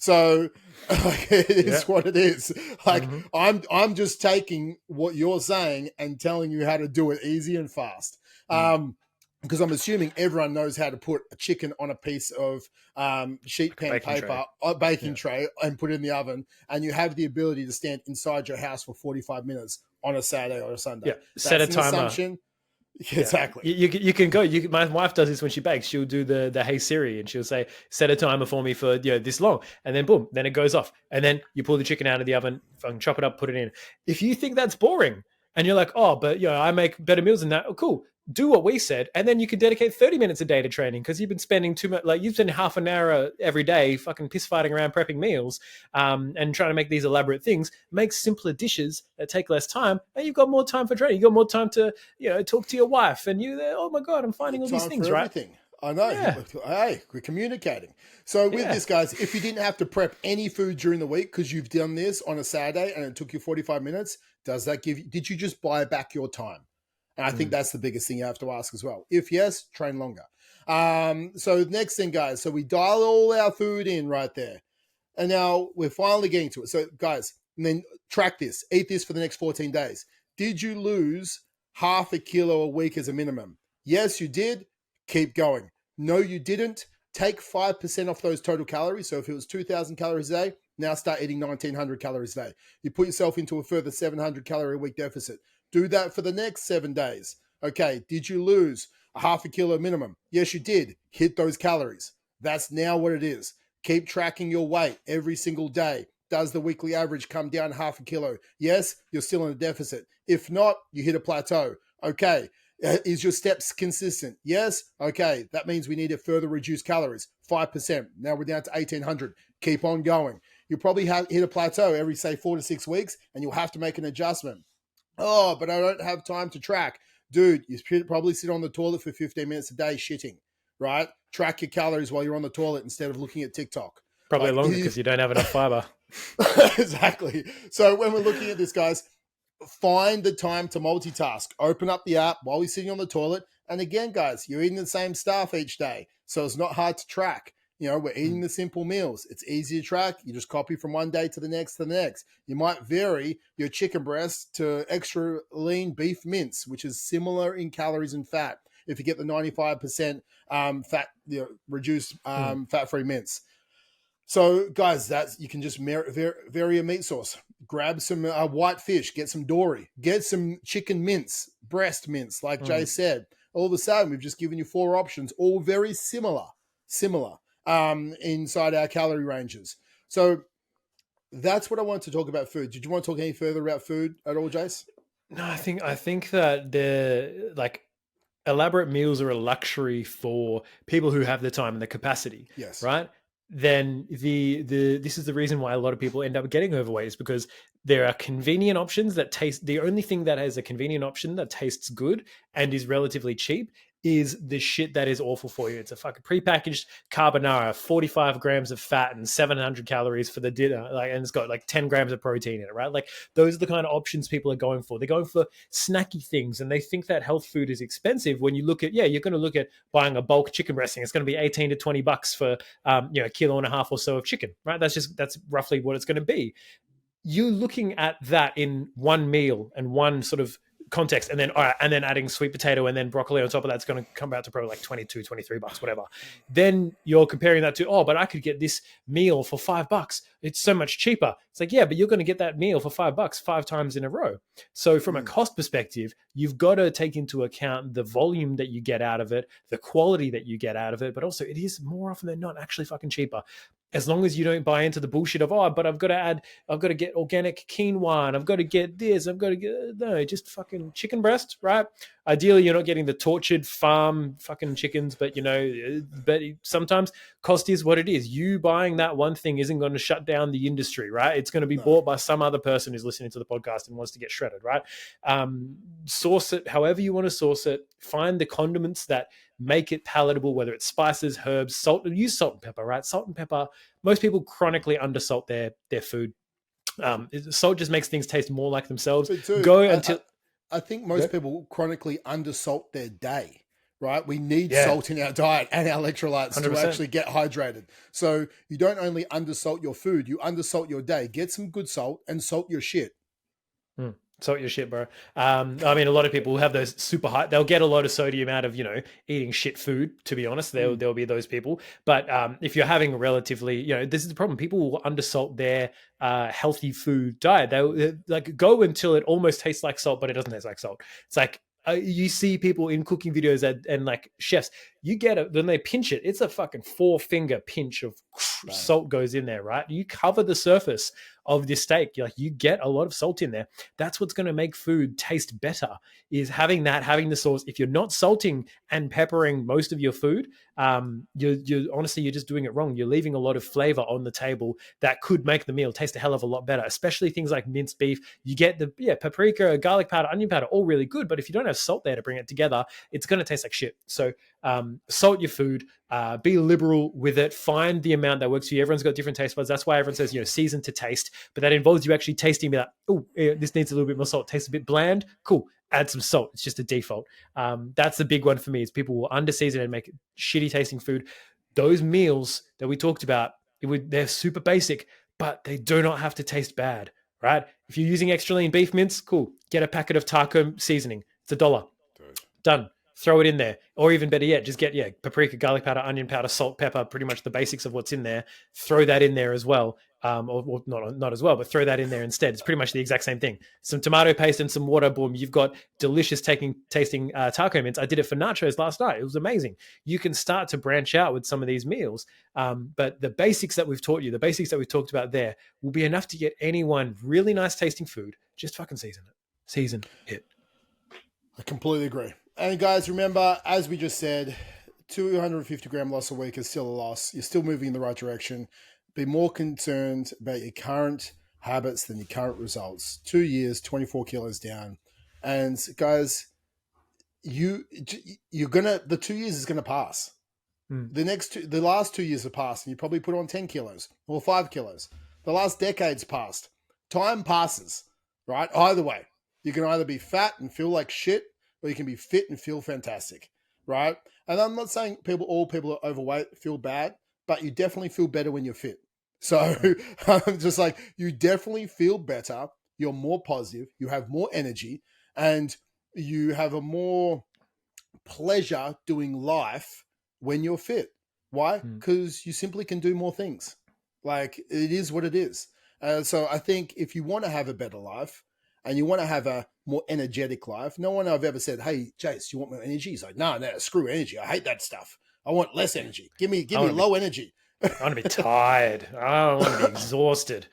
So it is what it is. Like I'm just taking what you're saying and telling you how to do it easy and fast. Because I'm assuming everyone knows how to put a chicken on a piece of sheet pan paper, baking tray, and put it in the oven, and you have the ability to stand inside your house for 45 minutes on a Saturday or a Sunday. Yeah, set a timer. Assumption. Yeah, exactly. You can go. My wife does this when she bakes. She'll do the Hey Siri, and she'll say, set a timer for me for this long, and then boom, then it goes off, and then you pull the chicken out of the oven, chop it up, put it in. If you think that's boring, and you're like, oh, but I make better meals than that. Oh, cool. Do what we said, and then you can dedicate 30 minutes a day to training because you've been spending too much. Like you've spent half an hour every day, fucking piss fighting around prepping meals, and trying to make these elaborate things. Make simpler dishes that take less time, and you've got more time for training. You got more time to talk to your wife, and oh my god, I'm finding all these things, right? Everything. I know. Yeah. Hey, we're communicating. So with this, guys, if you didn't have to prep any food during the week because you've done this on a Saturday and it took you 45 minutes, did you just buy back your time? And I think that's the biggest thing you have to ask as well. If yes, train longer. So next thing, guys, so we dial all our food in right there. And now we're finally getting to it. So guys, and then track this, eat this for the next 14 days. Did you lose half a kilo a week as a minimum? Yes, you did. Keep going. No, you didn't. Take 5% off those total calories. So if it was 2,000 calories a day, now start eating 1,900 calories a day. You put yourself into a further 700 calorie a week deficit. Do that for the next 7 days. Okay, did you lose a half a kilo minimum? Yes, you did. Hit those calories. That's now what it is. Keep tracking your weight every single day. Does the weekly average come down half a kilo? Yes, you're still in a deficit. If not, you hit a plateau. Okay, is your steps consistent? Yes. Okay, that means we need to further reduce calories. 5%. Now we're down to 1,800. Keep on going. You'll probably hit a plateau every, say, 4 to 6 weeks, and you'll have to make an adjustment. Oh, but I don't have time to track. Dude, you probably sit on the toilet for 15 minutes a day shitting, right? Track your calories while you're on the toilet instead of looking at TikTok. Probably longer because you don't have enough fiber. Exactly. So when we're looking at this, guys, find the time to multitask. Open up the app while you're sitting on the toilet. And again, guys, you're eating the same stuff each day, so it's not hard to track. We're eating the simple meals. It's easy to track. You just copy from one day to the next to the next. You might vary your chicken breast to extra lean beef mince, which is similar in calories and fat. If you get the 95% fat, reduced fat-free mince. So, guys, you can just vary a meat source. Grab some white fish. Get some dory. Get some chicken mince, breast mince, like Jay said. All of a sudden, we've just given you 4 options, all very similar. Inside our calorie ranges. So that's what I wanted to talk about food. Did you want to talk any further about food at all, Jace? No, I think that the like elaborate meals are a luxury for people who have the time and the capacity, Yes. right? Then the this is the reason why a lot of people end up getting overweight is because there are convenient options that taste. The only thing that has a convenient option that tastes good and is relatively cheap is the shit that is awful for you. It's a fucking prepackaged carbonara, 45 grams of fat and 700 calories for the dinner, like, and it's got like 10 grams of protein in it, right? Like those are the kind of options people are going for. They're going for snacky things, and they think that health food is expensive. When you look at, you're going to look at buying a bulk chicken breast thing. It's going to be 18 to 20 bucks for a kilo and a half or so of chicken, right? That's roughly what it's going to be. You looking at that in one meal and one sort of context, and then all right, and then adding sweet potato and then broccoli on top of that's going to come out to probably like 22, 23 bucks, whatever. Then you're comparing that to, but I could get this meal for $5. It's so much cheaper. It's like, yeah, but you're going to get that meal for $5 5 times in a row. So from a cost perspective, you've got to take into account the volume that you get out of it, the quality that you get out of it, but also it is more often than not actually fucking cheaper. As long as you don't buy into the bullshit of, but I've got to get organic quinoa and I've got to get this, no, just fucking chicken breast, right? Ideally, you're not getting the tortured farm fucking chickens, but but sometimes cost is what it is. You buying that one thing isn't going to shut down the industry, right? It's going to be bought by some other person who's listening to the podcast and wants to get shredded, right? Source it however you want to source it. Find the condiments that make it palatable, whether it's spices, herbs, salt. Use salt and pepper, right? Salt and pepper. Most people chronically undersalt their food. Salt just makes things taste more like themselves. I think most people chronically undersalt their day, right? We need salt in our diet and our electrolytes 100%. To actually get hydrated. So you don't only undersalt your food, you undersalt your day. Get some good salt and salt your shit. Salt your shit, bro. I mean, a lot of people have those super high. They'll get a lot of sodium out of, eating shit food, to be honest. There'll be those people. But if you're having a relatively, this is the problem. People will undersalt their healthy food diet. They'll like go until it almost tastes like salt, but it doesn't taste like salt. It's like, you see people in cooking videos and like chefs, you get it when they pinch it, it's a fucking 4-finger pinch of salt goes in there, right? You cover the surface of this steak, you get a lot of salt in there. That's what's going to make food taste better, is having the sauce. If you're not salting and peppering most of your food, you're honestly, you're just doing it wrong. You're leaving a lot of flavor on the table that could make the meal taste a hell of a lot better, especially things like minced beef. You get the paprika, garlic powder, onion powder, all really good, but if you don't have salt there to bring it together, it's going to taste like shit. So salt your food, be liberal with it, find the amount that works for you. Everyone's got different taste buds. That's why everyone says, season to taste, but that involves you actually tasting, be like, this needs a little bit more salt, tastes a bit bland, cool, add some salt. It's just a default. That's the big one for me, is people will underseason and make shitty tasting food. Those meals that we talked about, they're super basic, but they do not have to taste bad, right? If you're using extra lean beef mince, cool, get a packet of taco seasoning. It's $1. Done. Throw it in there. Or even better yet, just get paprika, garlic powder, onion powder, salt, pepper, pretty much the basics of what's in there. Throw that in there as well. Or not as well, but throw that in there instead. It's pretty much the exact same thing. Some tomato paste and some water, boom, you've got delicious tasting taco mince. I did it for nachos last night. It was amazing. You can start to branch out with some of these meals. But the basics that we've taught you, the basics that we've talked about there, will be enough to get anyone really nice tasting food. Just fucking season it. Season it. I completely agree. And guys, remember, as we just said, 250 gram loss a week is still a loss. You're still moving in the right direction. Be more concerned about your current habits than your current results. 2 years, 24 kilos down. And guys, you're gonna, the 2 years is gonna pass. The last 2 years have passed, and you probably put on 10 kilos or 5 kilos. The last decade's passed. Time passes, right? Either way, you can either be fat and feel like shit, or you can be fit and feel fantastic, right? And I'm not saying all people are overweight feel bad, but you definitely feel better when you're fit. So I'm just like, you definitely feel better. You're more positive. You have more energy, and you have a more pleasure doing life when you're fit. Why? Because you simply can do more things. Like, it is what it is. So I think if you want to have a better life and you want to have a more energetic life, no one I've ever said, hey, Jace, you want more energy? He's like, no, screw energy. I hate that stuff. I want less energy. Give me low energy. I want to be tired. I want to be exhausted.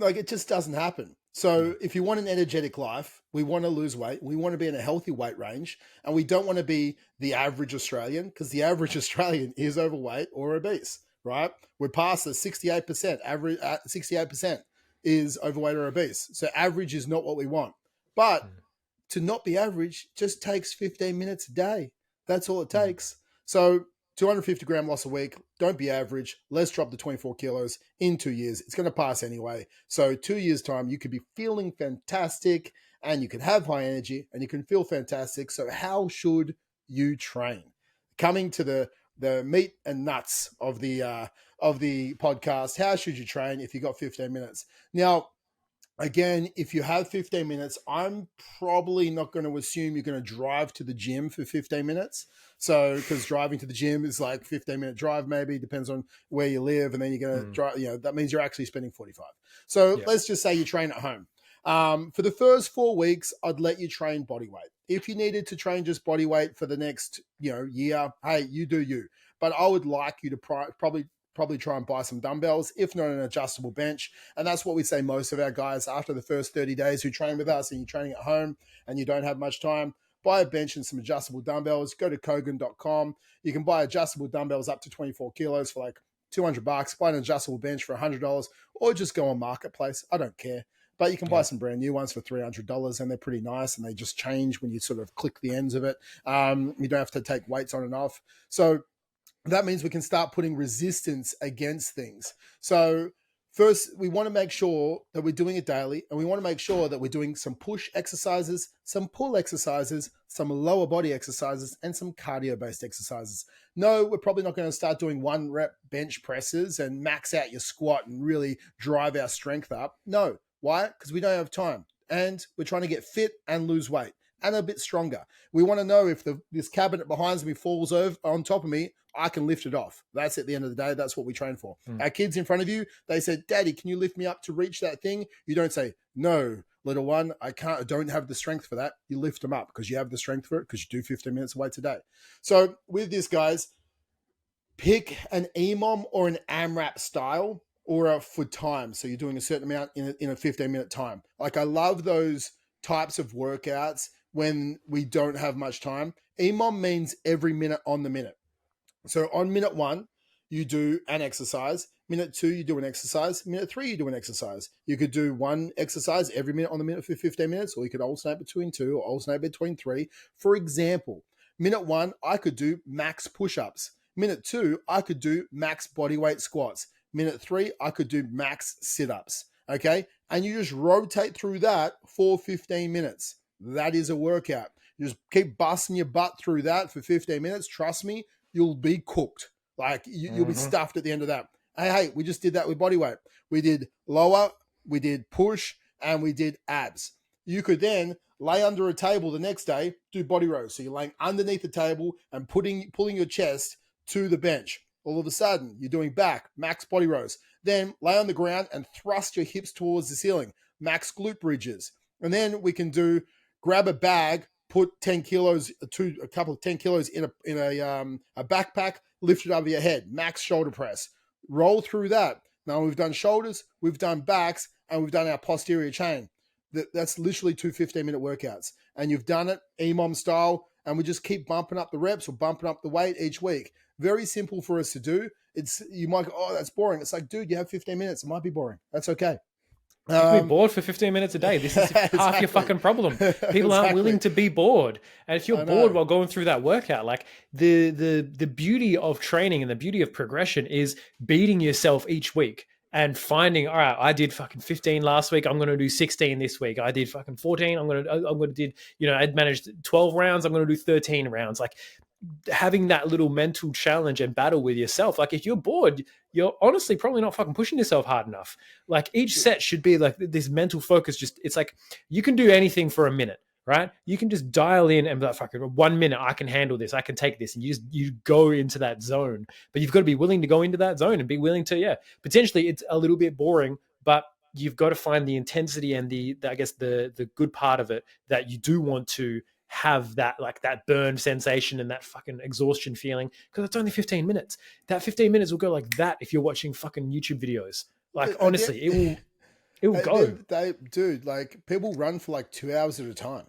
Like it just doesn't happen. So if you want an energetic life, we want to lose weight, we want to be in a healthy weight range, and we don't want to be the average Australian, because the average Australian is overweight or obese, right? We're past the 68%. Average 68% is overweight or obese. So average is not what we want. But to not be average just takes 15 minutes a day. That's all it takes. So 250-gram loss a week. Don't be average. Let's drop the 24 kilos in 2 years. It's going to pass anyway. So 2 years' time, you could be feeling fantastic and you can have high energy and you can feel fantastic. So how should you train? Coming to the meat and nuts of the podcast, how should you train if you got 15 minutes? Now, again, if you have 15 minutes, I'm probably not going to assume you're going to drive to the gym for 15 minutes. So, because driving to the gym is like 15-minute drive, maybe, depends on where you live. And then you're going to drive, that means you're actually spending 45. So let's just say you train at home. For the first 4 weeks, I'd let you train body weight. If you needed to train just body weight for the next, year, hey, you do you. But I would like you to probably try and buy some dumbbells, if not an adjustable bench. And that's what we say most of our guys after the first 30 days who train with us and you're training at home and you don't have much time. Buy a bench and some adjustable dumbbells. Go to Kogan.com. You can buy adjustable dumbbells up to 24 kilos for like $200. Buy an adjustable bench for $100 or just go on Marketplace. I don't care. But you can buy some brand new ones for $300 and they're pretty nice and they just change when you sort of click the ends of it. You don't have to take weights on and off. So that means we can start putting resistance against things. So first, we want to make sure that we're doing it daily, and we want to make sure that we're doing some push exercises, some pull exercises, some lower body exercises, and some cardio-based exercises. No, we're probably not going to start doing 1-rep bench presses and max out your squat and really drive our strength up. No. Why? Because we don't have time, and we're trying to get fit and lose weight and a bit stronger. We want to know if this cabinet behind me falls over on top of me, I can lift it off. That's at the end of the day. That's what we train for. Our kids in front of you, they said, Daddy, can you lift me up to reach that thing? You don't say, no, little one, I don't have the strength for that. You lift them up because you have the strength for it because you do 15 minutes of weights a day. So with this, guys, pick an EMOM or an AMRAP style or for time. So you're doing a certain amount in a 15-minute time. Like I love those types of workouts when we don't have much time. EMOM means every minute on the minute. So on minute 1, you do an exercise. Minute 2, you do an exercise. Minute 3, you do an exercise. You could do one exercise every minute on the minute for 15 minutes, or you could alternate between 2 or alternate between 3. For example, minute 1, I could do max push-ups. Minute 2, I could do max bodyweight squats. Minute 3, I could do max sit-ups. Okay? And you just rotate through that for 15 minutes. That is a workout. You just keep busting your butt through that for 15 minutes. Trust me, you'll be cooked. Like you'll be stuffed at the end of that. Hey, we just did that with body weight. We did lower, we did push, and we did abs. You could then lay under a table the next day, do body rows. So you're laying underneath the table and pulling your chest to the bench. All of a sudden, you're doing back, max body rows. Then lay on the ground and thrust your hips towards the ceiling, max glute bridges. And then we can grab a bag, put 10 kilos, a couple of 10 kilos in a backpack, lift it over your head, max shoulder press, roll through that. Now we've done shoulders, we've done backs, and we've done our posterior chain. That's literally 2 15-minute workouts. And you've done it EMOM style, and we just keep bumping up the reps or bumping up the weight each week. Very simple for us to do. You might go, oh, that's boring. It's like, dude, you have 15 minutes. It might be boring. That's okay. You can be bored for 15 minutes a day. This is half your fucking problem. People aren't willing to be bored. And if you're bored while going through that workout, like the beauty of training and the beauty of progression is beating yourself each week and finding, all right, I did fucking 15 last week. I'm going to do 16 this week. I did fucking 14. I'd managed 12 rounds. I'm going to do 13 rounds. Like having that little mental challenge and battle with yourself. Like if you're bored, you're honestly probably not fucking pushing yourself hard enough. Like each set should be like this mental focus. It's like you can do anything for a minute, right? You can just dial in and be like, fucking 1 minute, I can handle this. I can take this. And you go into that zone, but you've got to be willing to go into that zone and be willing to, potentially it's a little bit boring, but you've got to find the intensity and the good part of it that you do want to have, that like that burn sensation and that fucking exhaustion feeling, because it's only 15 minutes. That 15 minutes will go like that if you're watching fucking YouTube videos. Like honestly, It will go. Dude, like people run for like 2 hours at a time.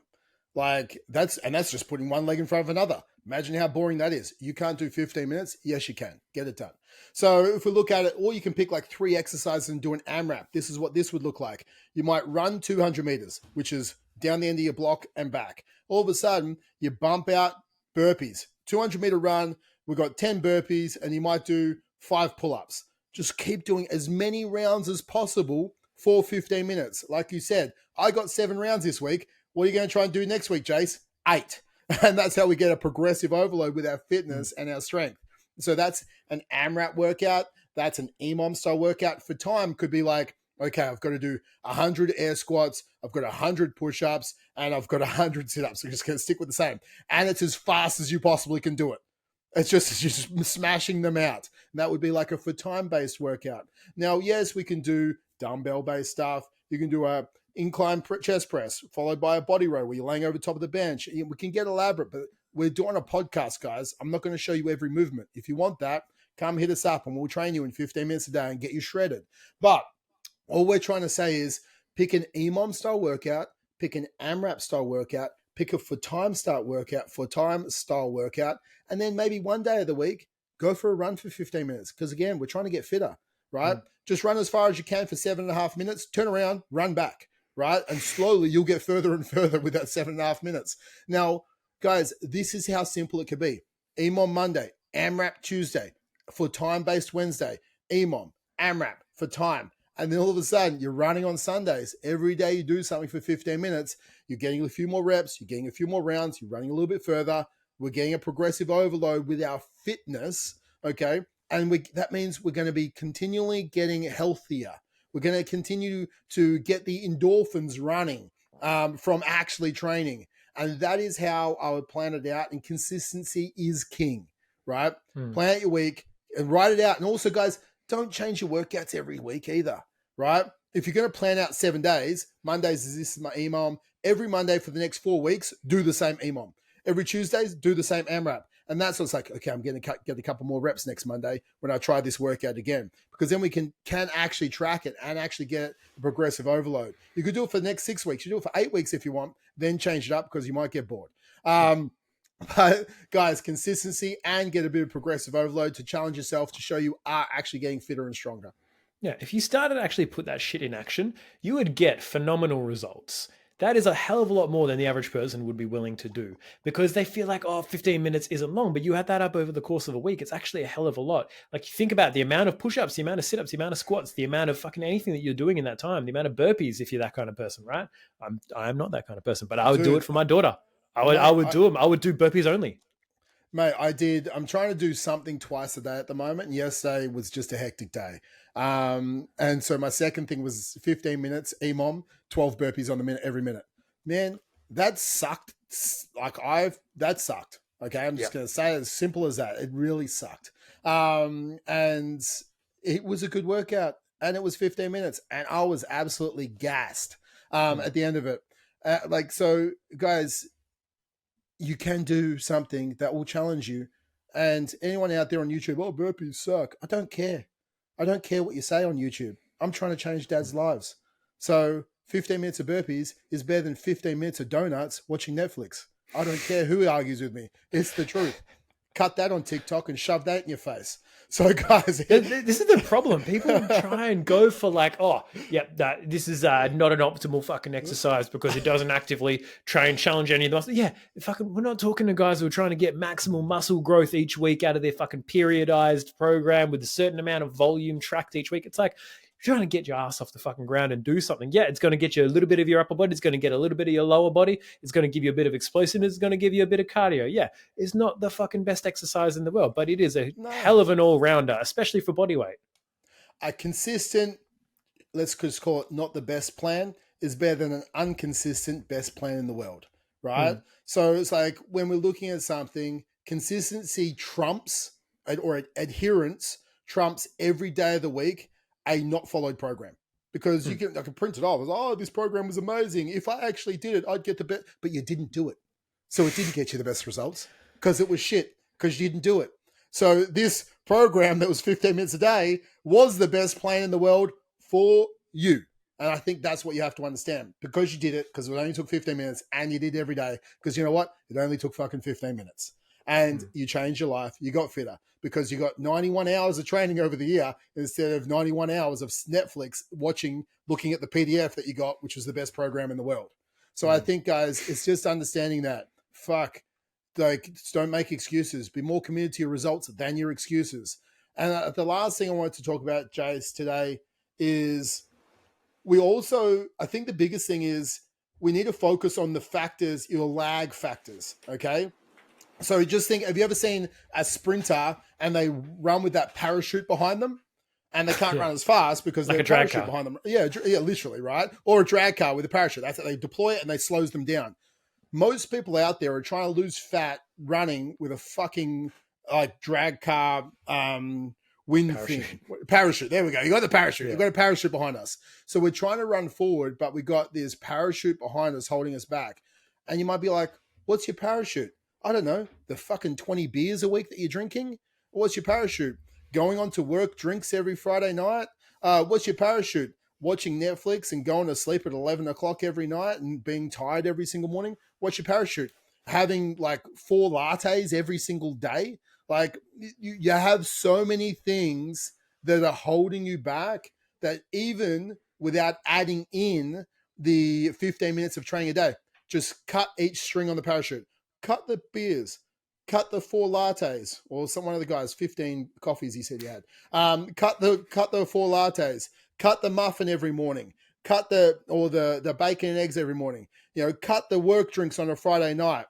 Like that's just putting one leg in front of another. Imagine how boring that is. You can't do 15 minutes. Yes, you can. Get it done. So if we look at it, or you can pick like 3 exercises and do an AMRAP. This is what this would look like. You might run 200 meters, which is down the end of your block and back. All of a sudden, you bump out burpees. 200-meter run, we've got 10 burpees, and you might do 5 pull-ups. Just keep doing as many rounds as possible for 15 minutes. Like you said, I got 7 rounds this week. What are you going to try and do next week, Jace? 8. And that's how we get a progressive overload with our fitness and our strength. So that's an AMRAP workout. That's an EMOM style workout. For time, could be like, okay, I've got to do 100 air squats, I've got 100 push-ups, and I've got 100 sit-ups. We're just going to stick with the same. And it's as fast as you possibly can do it. It's just smashing them out. And that would be like a for time-based workout. Now, yes, we can do dumbbell-based stuff. You can do a incline chest press followed by a body row where you're laying over top of the bench. We can get elaborate, but we're doing a podcast, guys. I'm not going to show you every movement. If you want that, come hit us up and we'll train you in 15 minutes a day and get you shredded. But all we're trying to say is pick an EMOM style workout, pick an AMRAP style workout, pick a for time style workout, and then maybe one day of the week, go for a run for 15 minutes. Because again, we're trying to get fitter, right? Just run as far as you can for 7.5 minutes, turn around, run back, right? And slowly you'll get further and further with that 7.5 minutes. Now, guys, this is how simple it could be. EMOM Monday, AMRAP Tuesday, for time-based Wednesday, EMOM, AMRAP for time. And then all of a sudden, you're running on Sundays. Every day you do something for 15 minutes. You're getting a few more reps. You're getting a few more rounds. You're running a little bit further. We're getting a progressive overload with our fitness, okay? And that means we're going to be continually getting healthier. We're going to continue to get the endorphins running from actually training. And that is how I would plan it out. And consistency is king, right? Plan out your week and write it out. And also, guys, don't change your workouts every week either, right? If you're going to plan out 7 days, Mondays this is my EMOM. Every Monday for the next 4 weeks, do the same EMOM. Every Tuesdays, do the same AMRAP. And that's what's like, okay, I'm going to get a couple more reps next Monday when I try this workout again. Because then we can actually track it and actually get a progressive overload. You could do it for the next 6 weeks. You do it for 8 weeks if you want, then change it up because you might get bored. But guys, consistency and get a bit of progressive overload to challenge yourself to show you are actually getting fitter and stronger. Yeah, if you started to actually put that shit in action, you would get phenomenal results. That is a hell of a lot more than the average person would be willing to do because they feel like, 15 minutes isn't long, but you add that up over the course of a week. It's actually a hell of a lot. Like you think about the amount of push-ups, the amount of sit-ups, the amount of squats, the amount of fucking anything that you're doing in that time, the amount of burpees, if you're that kind of person, right? I am not that kind of person, but I would do it for my daughter. I would do them. I would do burpees only. Mate, I'm trying to do something twice a day at the moment. And yesterday was just a hectic day. And so my second thing was 15 minutes, EMOM, 12 burpees on the minute, every minute. Man, that sucked. That sucked. Okay. I'm just going to say it as simple as that. It really sucked. And it was a good workout and it was 15 minutes and I was absolutely gassed, at the end of it. So guys, you can do something that will challenge you. And anyone out there on YouTube, burpees suck. I don't care. I don't care what you say on YouTube. I'm trying to change dads' lives. So 15 minutes of burpees is better than 15 minutes of donuts watching Netflix. I don't care who argues with me. It's the truth. Cut that on TikTok and shove that in your face. So guys, this is the problem. People try and go for this is not an optimal fucking exercise because it doesn't actively try and challenge any of the muscles. Yeah, we're not talking to guys who are trying to get maximal muscle growth each week out of their fucking periodized program with a certain amount of volume tracked each week. It's like, trying to get your ass off the fucking ground and do something. Yeah, it's going to get you a little bit of your upper body. It's going to get a little bit of your lower body. It's going to give you a bit of explosiveness. It's going to give you a bit of cardio. Yeah, it's not the fucking best exercise in the world, but it is a hell of an all-rounder, especially for body weight. A consistent, let's just call it not the best plan, is better than an inconsistent best plan in the world, right? So it's like when we're looking at something, consistency trumps, or adherence trumps every day of the week a not followed program, because I can print it off. This program was amazing. If I actually did it, I'd get the best, but you didn't do it. So it didn't get you the best results because it was shit because you didn't do it. So this program that was 15 minutes a day was the best plan in the world for you. And I think that's what you have to understand, because you did it, because it only took 15 minutes, and you did it every day, because you know what? It only took fucking 15 minutes. And you changed your life. You got fitter because you got 91 hours of training over the year instead of 91 hours of Netflix watching, looking at the PDF that you got, which was the best program in the world. So I think, guys, it's just understanding that, like, don't make excuses. Be more committed to your results than your excuses. And the last thing I wanted to talk about, Jace, today is I think the biggest thing is we need to focus on the factors, your lag factors, okay? So just think, have you ever seen a sprinter and they run with that parachute behind them? And they can't run as fast because like there's a parachute behind them. Yeah, literally, right? Or a drag car with a parachute. That's it. They deploy it and they slows them down. Most people out there are trying to lose fat running with a fucking like drag car parachute. There we go. You got the parachute. You got a parachute behind us. So we're trying to run forward, but we got this parachute behind us holding us back. And you might be like, what's your parachute? I don't know. The fucking 20 beers a week that you're drinking? What's your parachute? Going on to work drinks every Friday night? What's your parachute? Watching Netflix and going to sleep at 11 o'clock every night and being tired every single morning? What's your parachute? Having like 4 lattes every single day? Like you have so many things that are holding you back that even without adding in the 15 minutes of training a day, just cut each string on the parachute. Cut the beers. Cut the 4 lattes, or one of the guys, 15 coffees he said he had. Cut the 4 lattes. Cut the muffin every morning. Cut the bacon and eggs every morning. Cut the work drinks on a Friday night.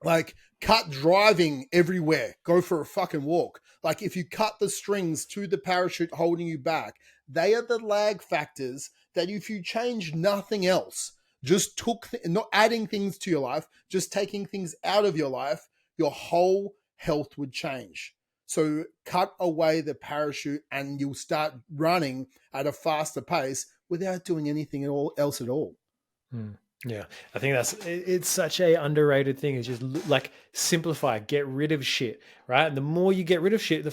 Like, cut driving everywhere. Go for a fucking walk. Like, if you cut the strings to the parachute holding you back, they are the lag factors that if you change nothing else, just not adding things to your life, just taking things out of your life, your whole health would change. So cut away the parachute and you'll start running at a faster pace without doing anything else at all. Yeah, I think it's such a underrated thing. It's just like simplify, get rid of shit, right? And the more you get rid of shit,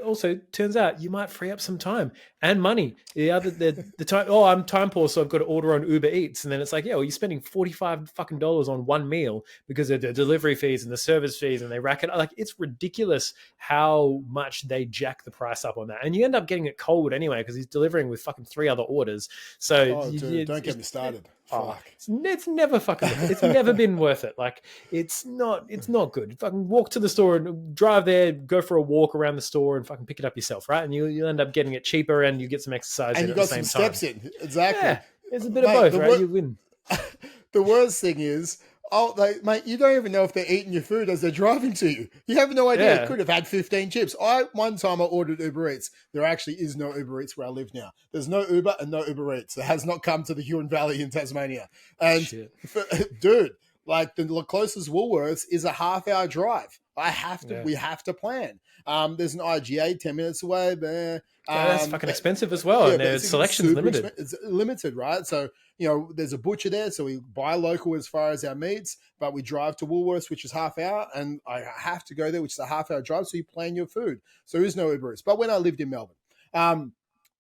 also turns out you might free up some time and money. The time. Oh, I'm time poor, so I've got to order on Uber Eats, and then it's like, yeah, well, you're spending $45 fucking on one meal because of the delivery fees and the service fees, and they rack it. Like, it's ridiculous how much they jack the price up on that, and you end up getting it cold anyway because he's delivering with fucking 3 other orders. So don't get me started. It's never fucking. It's never been worth it. Like, it's not good. Fucking walk to the store and drive there, go for a walk around the store and fucking pick it up yourself, right? And you end up getting it cheaper and you get some exercise and in you at got the same some steps time. in. Exactly. Yeah, it's a bit of both, right? You win. The worst thing is, mate, you don't even know if they're eating your food as they're driving to you. You have no idea. It could have had 15 chips. One time I ordered Uber Eats. There actually is no Uber Eats where I live now. There's no Uber and no Uber Eats. It has not come to the Huon Valley in Tasmania. And dude, like the closest Woolworths is a half-hour drive. We have to plan. There's an IGA 10 minutes away. That's fucking expensive as well. And their selection's limited. It's limited, right? So, there's a butcher there, so we buy local as far as our meats, but we drive to Woolworths, which is half hour, and I have to go there, which is a half-hour drive, so you plan your food. So there is no Uber Eats. But when I lived in Melbourne,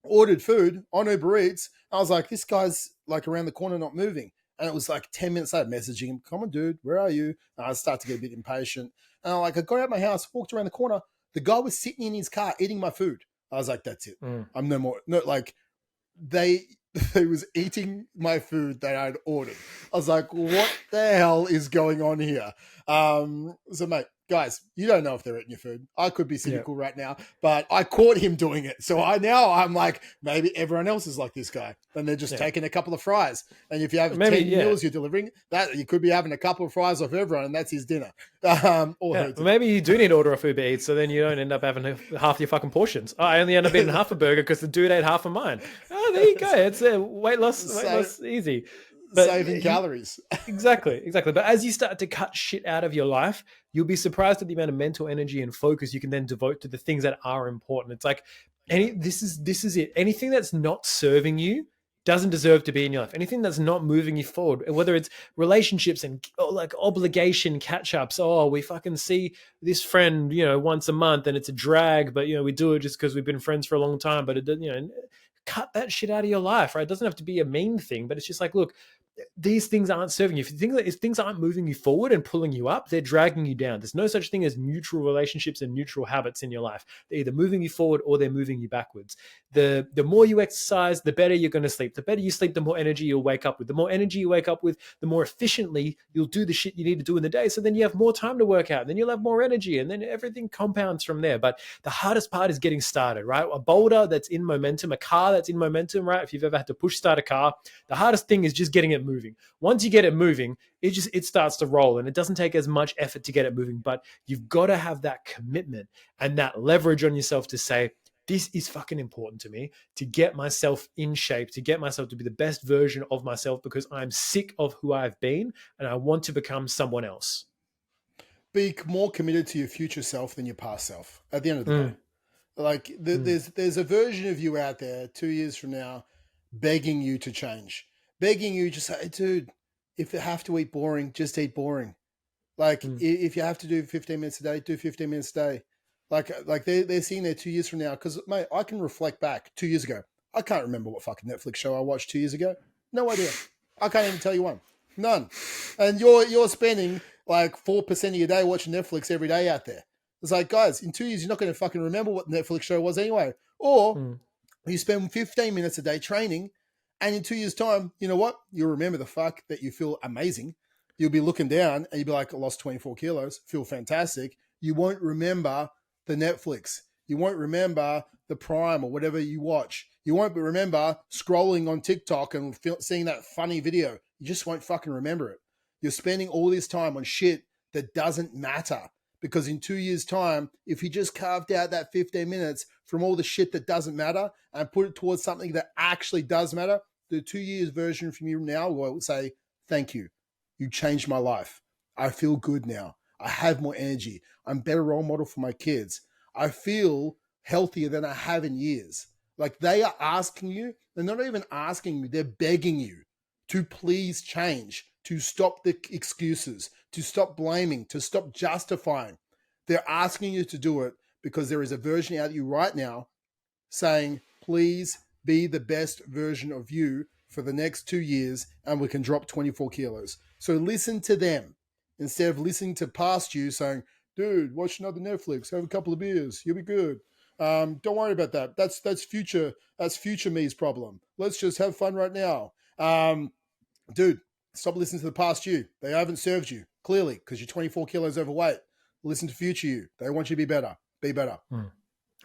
ordered food on Uber Eats, I was like, this guy's like around the corner not moving. And it was like 10 minutes later, messaging him, come on, dude, where are you? And I start to get a bit impatient. And I got out of my house, walked around the corner. The guy was sitting in his car eating my food. I was like, that's it. I'm no more. No, like, they was eating my food that I'd ordered. I was like, what the hell is going on here? So, mate, guys, you don't know if they're eating your food. I could be cynical right now, but I caught him doing it. So I'm like, maybe everyone else is like this guy. And they're just taking a couple of fries. And if you have 10 meals you're delivering, that you could be having a couple of fries off everyone, and that's his dinner. Maybe you do need to order off Uber Eats, so then you don't end up having half your fucking portions. I only end up eating half a burger because the dude ate half of mine. Oh, there you go. It's weight loss easy. But saving calories. Exactly. But as you start to cut shit out of your life, you'll be surprised at the amount of mental energy and focus you can then devote to the things that are important. It's like, this is it. Anything that's not serving you doesn't deserve to be in your life. Anything that's not moving you forward, whether it's relationships and like obligation catch-ups. Oh, we fucking see this friend, once a month and it's a drag, but we do it just because we've been friends for a long time. But cut that shit out of your life, right? It doesn't have to be a mean thing, but it's just like, look, these things aren't serving you. If things aren't moving you forward and pulling you up, they're dragging you down. There's no such thing as neutral relationships and neutral habits in your life. They're either moving you forward or they're moving you backwards. The more you exercise, the better you're going to sleep. The better you sleep, the more energy you'll wake up with. The more energy you wake up with, the more efficiently you'll do the shit you need to do in the day. So then you have more time to work out, and then you'll have more energy, and then everything compounds from there. But the hardest part is getting started, right? A boulder that's in momentum, a car that's in momentum, right? If you've ever had to push start a car, the hardest thing is just getting it moving. Once you get it moving, it starts to roll, and it doesn't take as much effort to get it moving, but you've got to have that commitment and that leverage on yourself to say, this is fucking important to me, to get myself in shape, to get myself to be the best version of myself, because I'm sick of who I've been and I want to become someone else. Be more committed to your future self than your past self at the end of the day. Like there's a version of you out there 2 years from now begging you to change, begging you to say, dude, if you have to eat boring, just eat boring. Like if you have to do 15 minutes a day, do 15 minutes a day. Like they're seeing there 2 years from now. Because, mate, I can reflect back 2 years ago. I can't remember what fucking Netflix show I watched 2 years ago. No idea. I can't even tell you one. None. And you're spending like 4% of your day watching Netflix every day out there. It's like, guys, in 2 years, you're not going to fucking remember what the Netflix show was anyway. Or you spend 15 minutes a day training, and in 2 years' time, you know what? You'll remember the fuck that you feel amazing. You'll be looking down and you'll be like, I lost 24 kilos, feel fantastic. You won't remember the Netflix. You won't remember the Prime or whatever you watch. You won't remember scrolling on TikTok and seeing that funny video. You just won't fucking remember it. You're spending all this time on shit that doesn't matter. Because in 2 years' time, if you just carved out that 15 minutes from all the shit that doesn't matter and put it towards something that actually does matter, the 2 years version from you now will say, thank you. You changed my life. I feel good now. I have more energy. I'm a better role model for my kids. I feel healthier than I have in years. Like, they are asking you, they're not even asking you, they're begging you to please change, to stop the excuses, to stop blaming, to stop justifying. They're asking you to do it because there is a version out of you right now saying, please be the best version of you for the next 2 years and we can drop 24 kilos. So listen to them instead of listening to past you saying, dude, watch another Netflix, have a couple of beers, you'll be good. Don't worry about that. That's future me's problem. Let's just have fun right now. Dude, stop listening to the past you. They haven't served you, clearly, because you're 24 kilos overweight. Listen to future you. They want you to be better. Be better.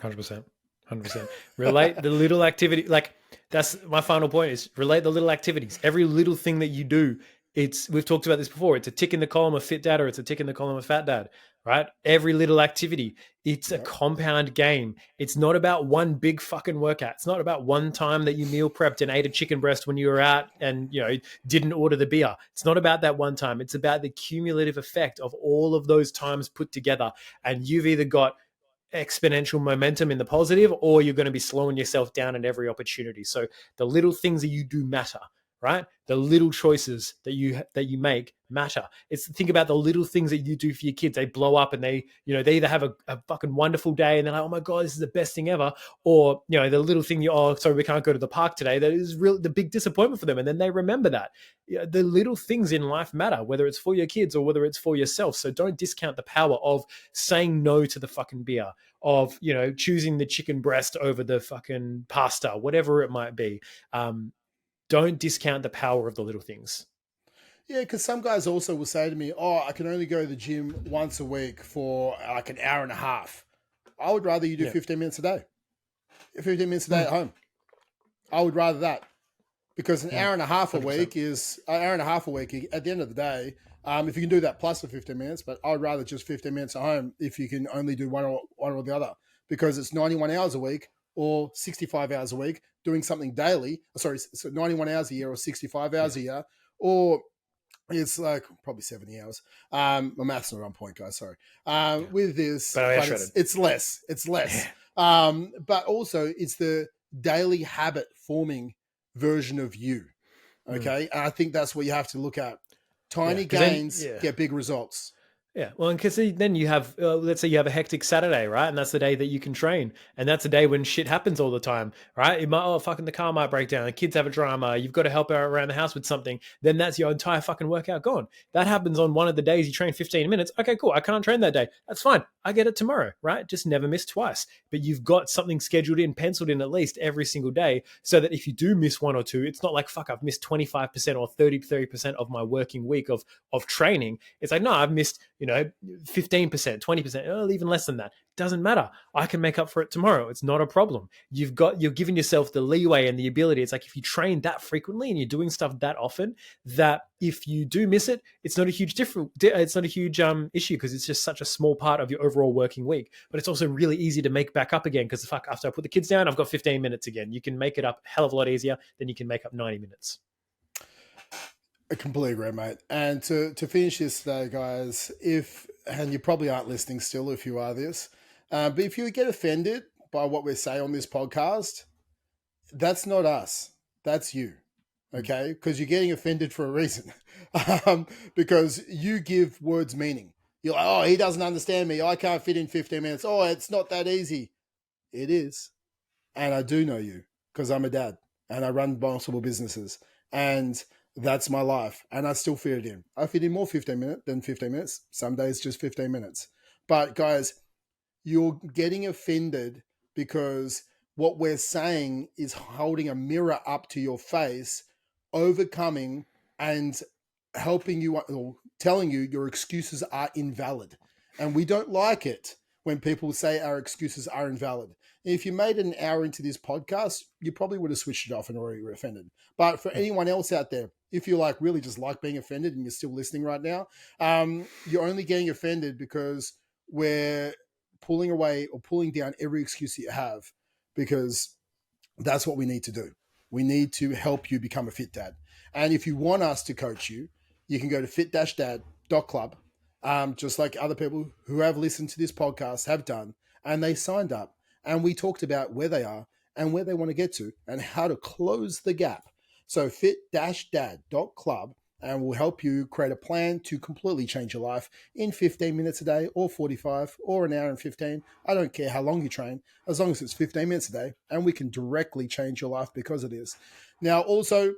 100%. 100%. Relate the little activity. Like, that's my final point, is relate the little activities. Every little thing that you do, we've talked about this before. It's a tick in the column of fit dad, or it's a tick in the column of fat dad, right? Every little activity, it's a compound game. It's not about one big fucking workout. It's not about one time that you meal prepped and ate a chicken breast when you were out and, didn't order the beer. It's not about that one time. It's about the cumulative effect of all of those times put together. And you've either got exponential momentum in the positive, or you're going to be slowing yourself down at every opportunity. So the little things that you do matter, right? The little choices that you make matter. Think about the little things that you do for your kids. They blow up and they either have a fucking wonderful day and they're like, oh my God, this is the best thing ever. Or, the little thing, sorry, we can't go to the park today. That is really the big disappointment for them. And then they remember that. The little things in life matter, whether it's for your kids or whether it's for yourself. So don't discount the power of saying no to the fucking beer, of, choosing the chicken breast over the fucking pasta, whatever it might be. Don't discount the power of the little things. Yeah, because some guys also will say to me, I can only go to the gym once a week for like an hour and a half. I would rather you do 15 minutes a day. 15 minutes a day at home. I would rather that. Because an hour and a half a 100%. Week is an hour and a half a week at the end of the day. If you can do that plus the 15 minutes, but I would rather just 15 minutes at home if you can only do one or the other. Because it's 91 hours a week or 65 hours a week doing something daily. Sorry, so 91 hours a year or 65 hours a year, or it's like probably 70 hours. My math's not on point, guys. Sorry. With this, but it's less. It's less. Yeah. But also it's the daily habit forming version of you. Okay. And I think that's what you have to look at. Tiny gains get big results. Yeah, well, because then you have, let's say you have a hectic Saturday, right? And that's the day that you can train, and that's a day when shit happens all the time, right? It might, oh, fucking the car might break down, the kids have a drama, you've got to help out around the house with something. Then that's your entire fucking workout gone. That happens on one of the days you train 15 minutes. Okay, cool. I can't train that day. That's fine. I get it tomorrow, right? Just never miss twice. But you've got something scheduled in, penciled in at least every single day, so that if you do miss one or two, it's not like fuck, I've missed 25% or 30% of my working week of training. It's like, no, I've missed, 15%, 20%, even less than that. Doesn't matter. I can make up for it tomorrow. It's not a problem. You're giving yourself the leeway and the ability. It's like if you train that frequently and you're doing stuff that often, that if you do miss it, it's not a huge issue, because it's just such a small part of your overall working week. But it's also really easy to make back up again, because fuck, after I put the kids down, I've got 15 minutes again. You can make it up a hell of a lot easier than you can make up 90 minutes. I completely agree, mate. And to finish this today, guys, and you probably aren't listening still if you are this, but if you get offended by what we say on this podcast, that's not us. That's you, okay? Because you're getting offended for a reason. Because you give words meaning. You're like, oh, he doesn't understand me. I can't fit in 15 minutes. Oh, it's not that easy. It is. And I do know you because I'm a dad and I run multiple businesses. And that's my life. And I still fit it in. I fit in more 15 minutes than 15 minutes. Some days just 15 minutes. But guys, you're getting offended because what we're saying is holding a mirror up to your face, overcoming and helping you or telling you your excuses are invalid. And we don't like it when people say our excuses are invalid. If you made it an hour into this podcast, you probably would have switched it off and already were offended. But for anyone else out there, if you really just like being offended and you're still listening right now, you're only getting offended because we're pulling away or pulling down every excuse that you have, because that's what we need to do. We need to help you become a fit dad. And if you want us to coach you, you can go to fit-dad.club, just like other people who have listened to this podcast have done, and they signed up. And we talked about where they are and where they want to get to and how to close the gap. So fit-dad.club, and we'll help you create a plan to completely change your life in 15 minutes a day or 45 or an hour and 15. I don't care how long you train, as long as it's 15 minutes a day, and we can directly change your life because it is. Now, also,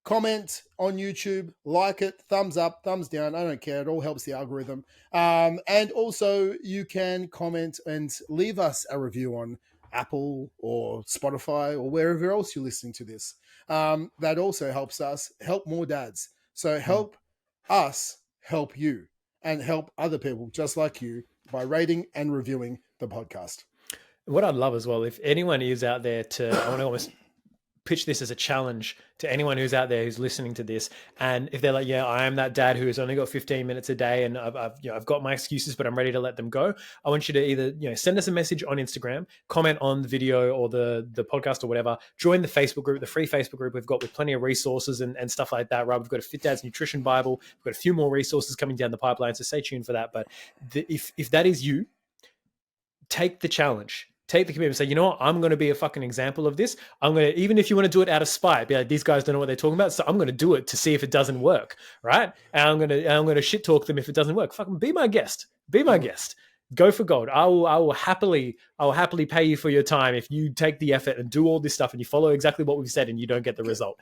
comment on YouTube, like it, thumbs up, thumbs down. I don't care. It all helps the algorithm. And also you can comment and leave us a review on Apple or Spotify or wherever else you're listening to this. That also helps us help more dads. So help us help you and help other people just like you by rating and reviewing the podcast. What I'd love as well, if anyone is out there I want to almost pitch this as a challenge to anyone who's out there who's listening to this. And if they're like, yeah, I am that dad who has only got 15 minutes a day and I've got my excuses, but I'm ready to let them go. I want you to either, send us a message on Instagram, comment on the video or the podcast or whatever, join the Facebook group, the free Facebook group we've got with plenty of resources and stuff like that, right? We've got a Fit Dad's Nutrition Bible. We've got a few more resources coming down the pipeline. So stay tuned for that. But if that is you, take the challenge. Take the commitment. Say, you know what? I'm going to be a fucking example of this. I'm going to, even if you want to do it out of spite, be like, these guys don't know what they're talking about, so I'm going to do it to see if it doesn't work, right? And I'm going to shit talk them if it doesn't work. Fucking be my guest. Be my guest. Go for gold. I will happily pay you for your time if you take the effort and do all this stuff and you follow exactly what we've said and you don't get the result.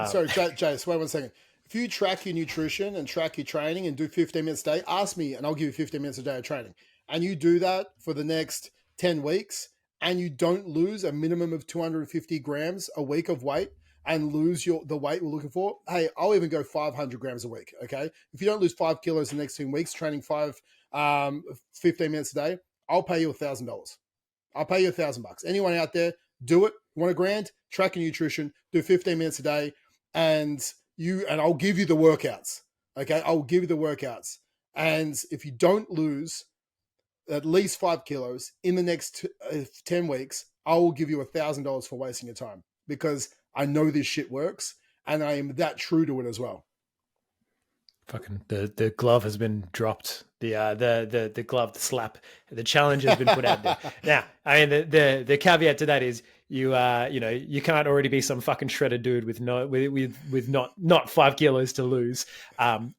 Sorry, Jace, wait 1 second. If you track your nutrition and track your training and do 15 minutes a day, ask me and I'll give you 15 minutes a day of training. And you do that for the next 10 weeks and you don't lose a minimum of 250 grams a week of weight and lose the weight we're looking for, hey, I'll even go 500 grams a week, okay? If you don't lose 5 kilos in the next 10 weeks, training 15 minutes a day, I'll pay you $1,000. I'll pay you $1,000. Anyone out there, do it. You want $1,000? Track your nutrition, do 15 minutes a day, and I'll give you the workouts, okay? I'll give you the workouts. And if you don't lose at least 5 kilos in the next 10 weeks, I will give you $1,000 for wasting your time because I know this shit works and I am that true to it as well. Fucking the glove has been dropped. The glove, the slap, the challenge has been put out there. Now, I mean, the caveat to that is you can't already be some fucking shredded dude with not 5 kilos to lose.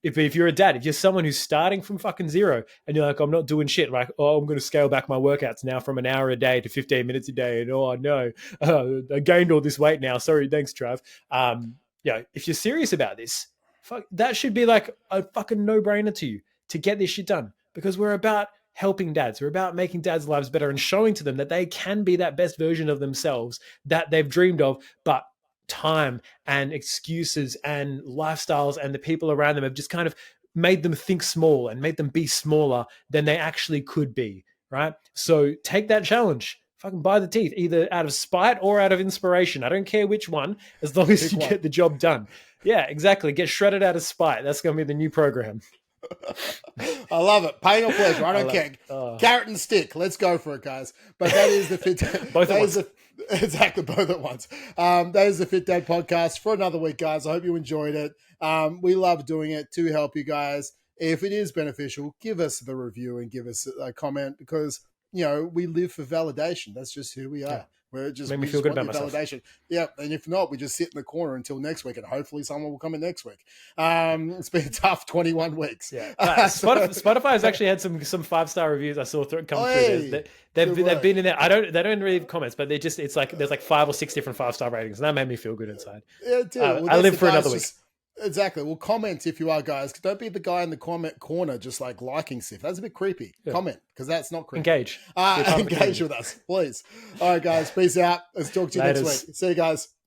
If you're a dad, if you're someone who's starting from fucking zero and you're like, I'm not doing shit, like, oh, I'm going to scale back my workouts now from an hour a day to 15 minutes a day, and oh no, I gained all this weight now. Sorry, thanks, Trav. If you're serious about this, that should be like a fucking no-brainer to you to get this shit done, because we're about helping dads. We're about making dads' lives better and showing to them that they can be that best version of themselves that they've dreamed of, but time and excuses and lifestyles and the people around them have just kind of made them think small and made them be smaller than they actually could be, right? So take that challenge. Fucking buy the teeth, either out of spite or out of inspiration. I don't care which one, as long as you get the job done. Yeah, exactly. Get shredded out of spite. That's going to be the new program. I love it. Pain or pleasure, I don't care. Carrot and stick. Let's go for it, guys. But that is the Fit Dad. Both at once. Exactly, both at once. That is the Fit Dad podcast for another week, guys. I hope you enjoyed it. We love doing it to help you guys. If it is beneficial, give us the review and give us a comment, because we live for validation. That's just who we are. Yeah. We're just, make me feel good about myself. Validation. Yeah, and if not, we just sit in the corner until next week, and hopefully someone will come in next week. It's been a tough 21 weeks. Yeah, Spotify has actually had some 5-star reviews. I saw come through. They've been in there. They don't really leave comments, but it's like there's like 5 or 6 different 5-star ratings, and that made me feel good inside. Yeah, dude. I live for another week. Exactly. Well, comment if you are, guys. Don't be the guy in the comment corner just like liking stuff. That's a bit creepy. Yeah. Comment, because that's not creepy. Engage. Engage with us, please. All right, guys. Peace out. Let's talk to you next week. See you guys.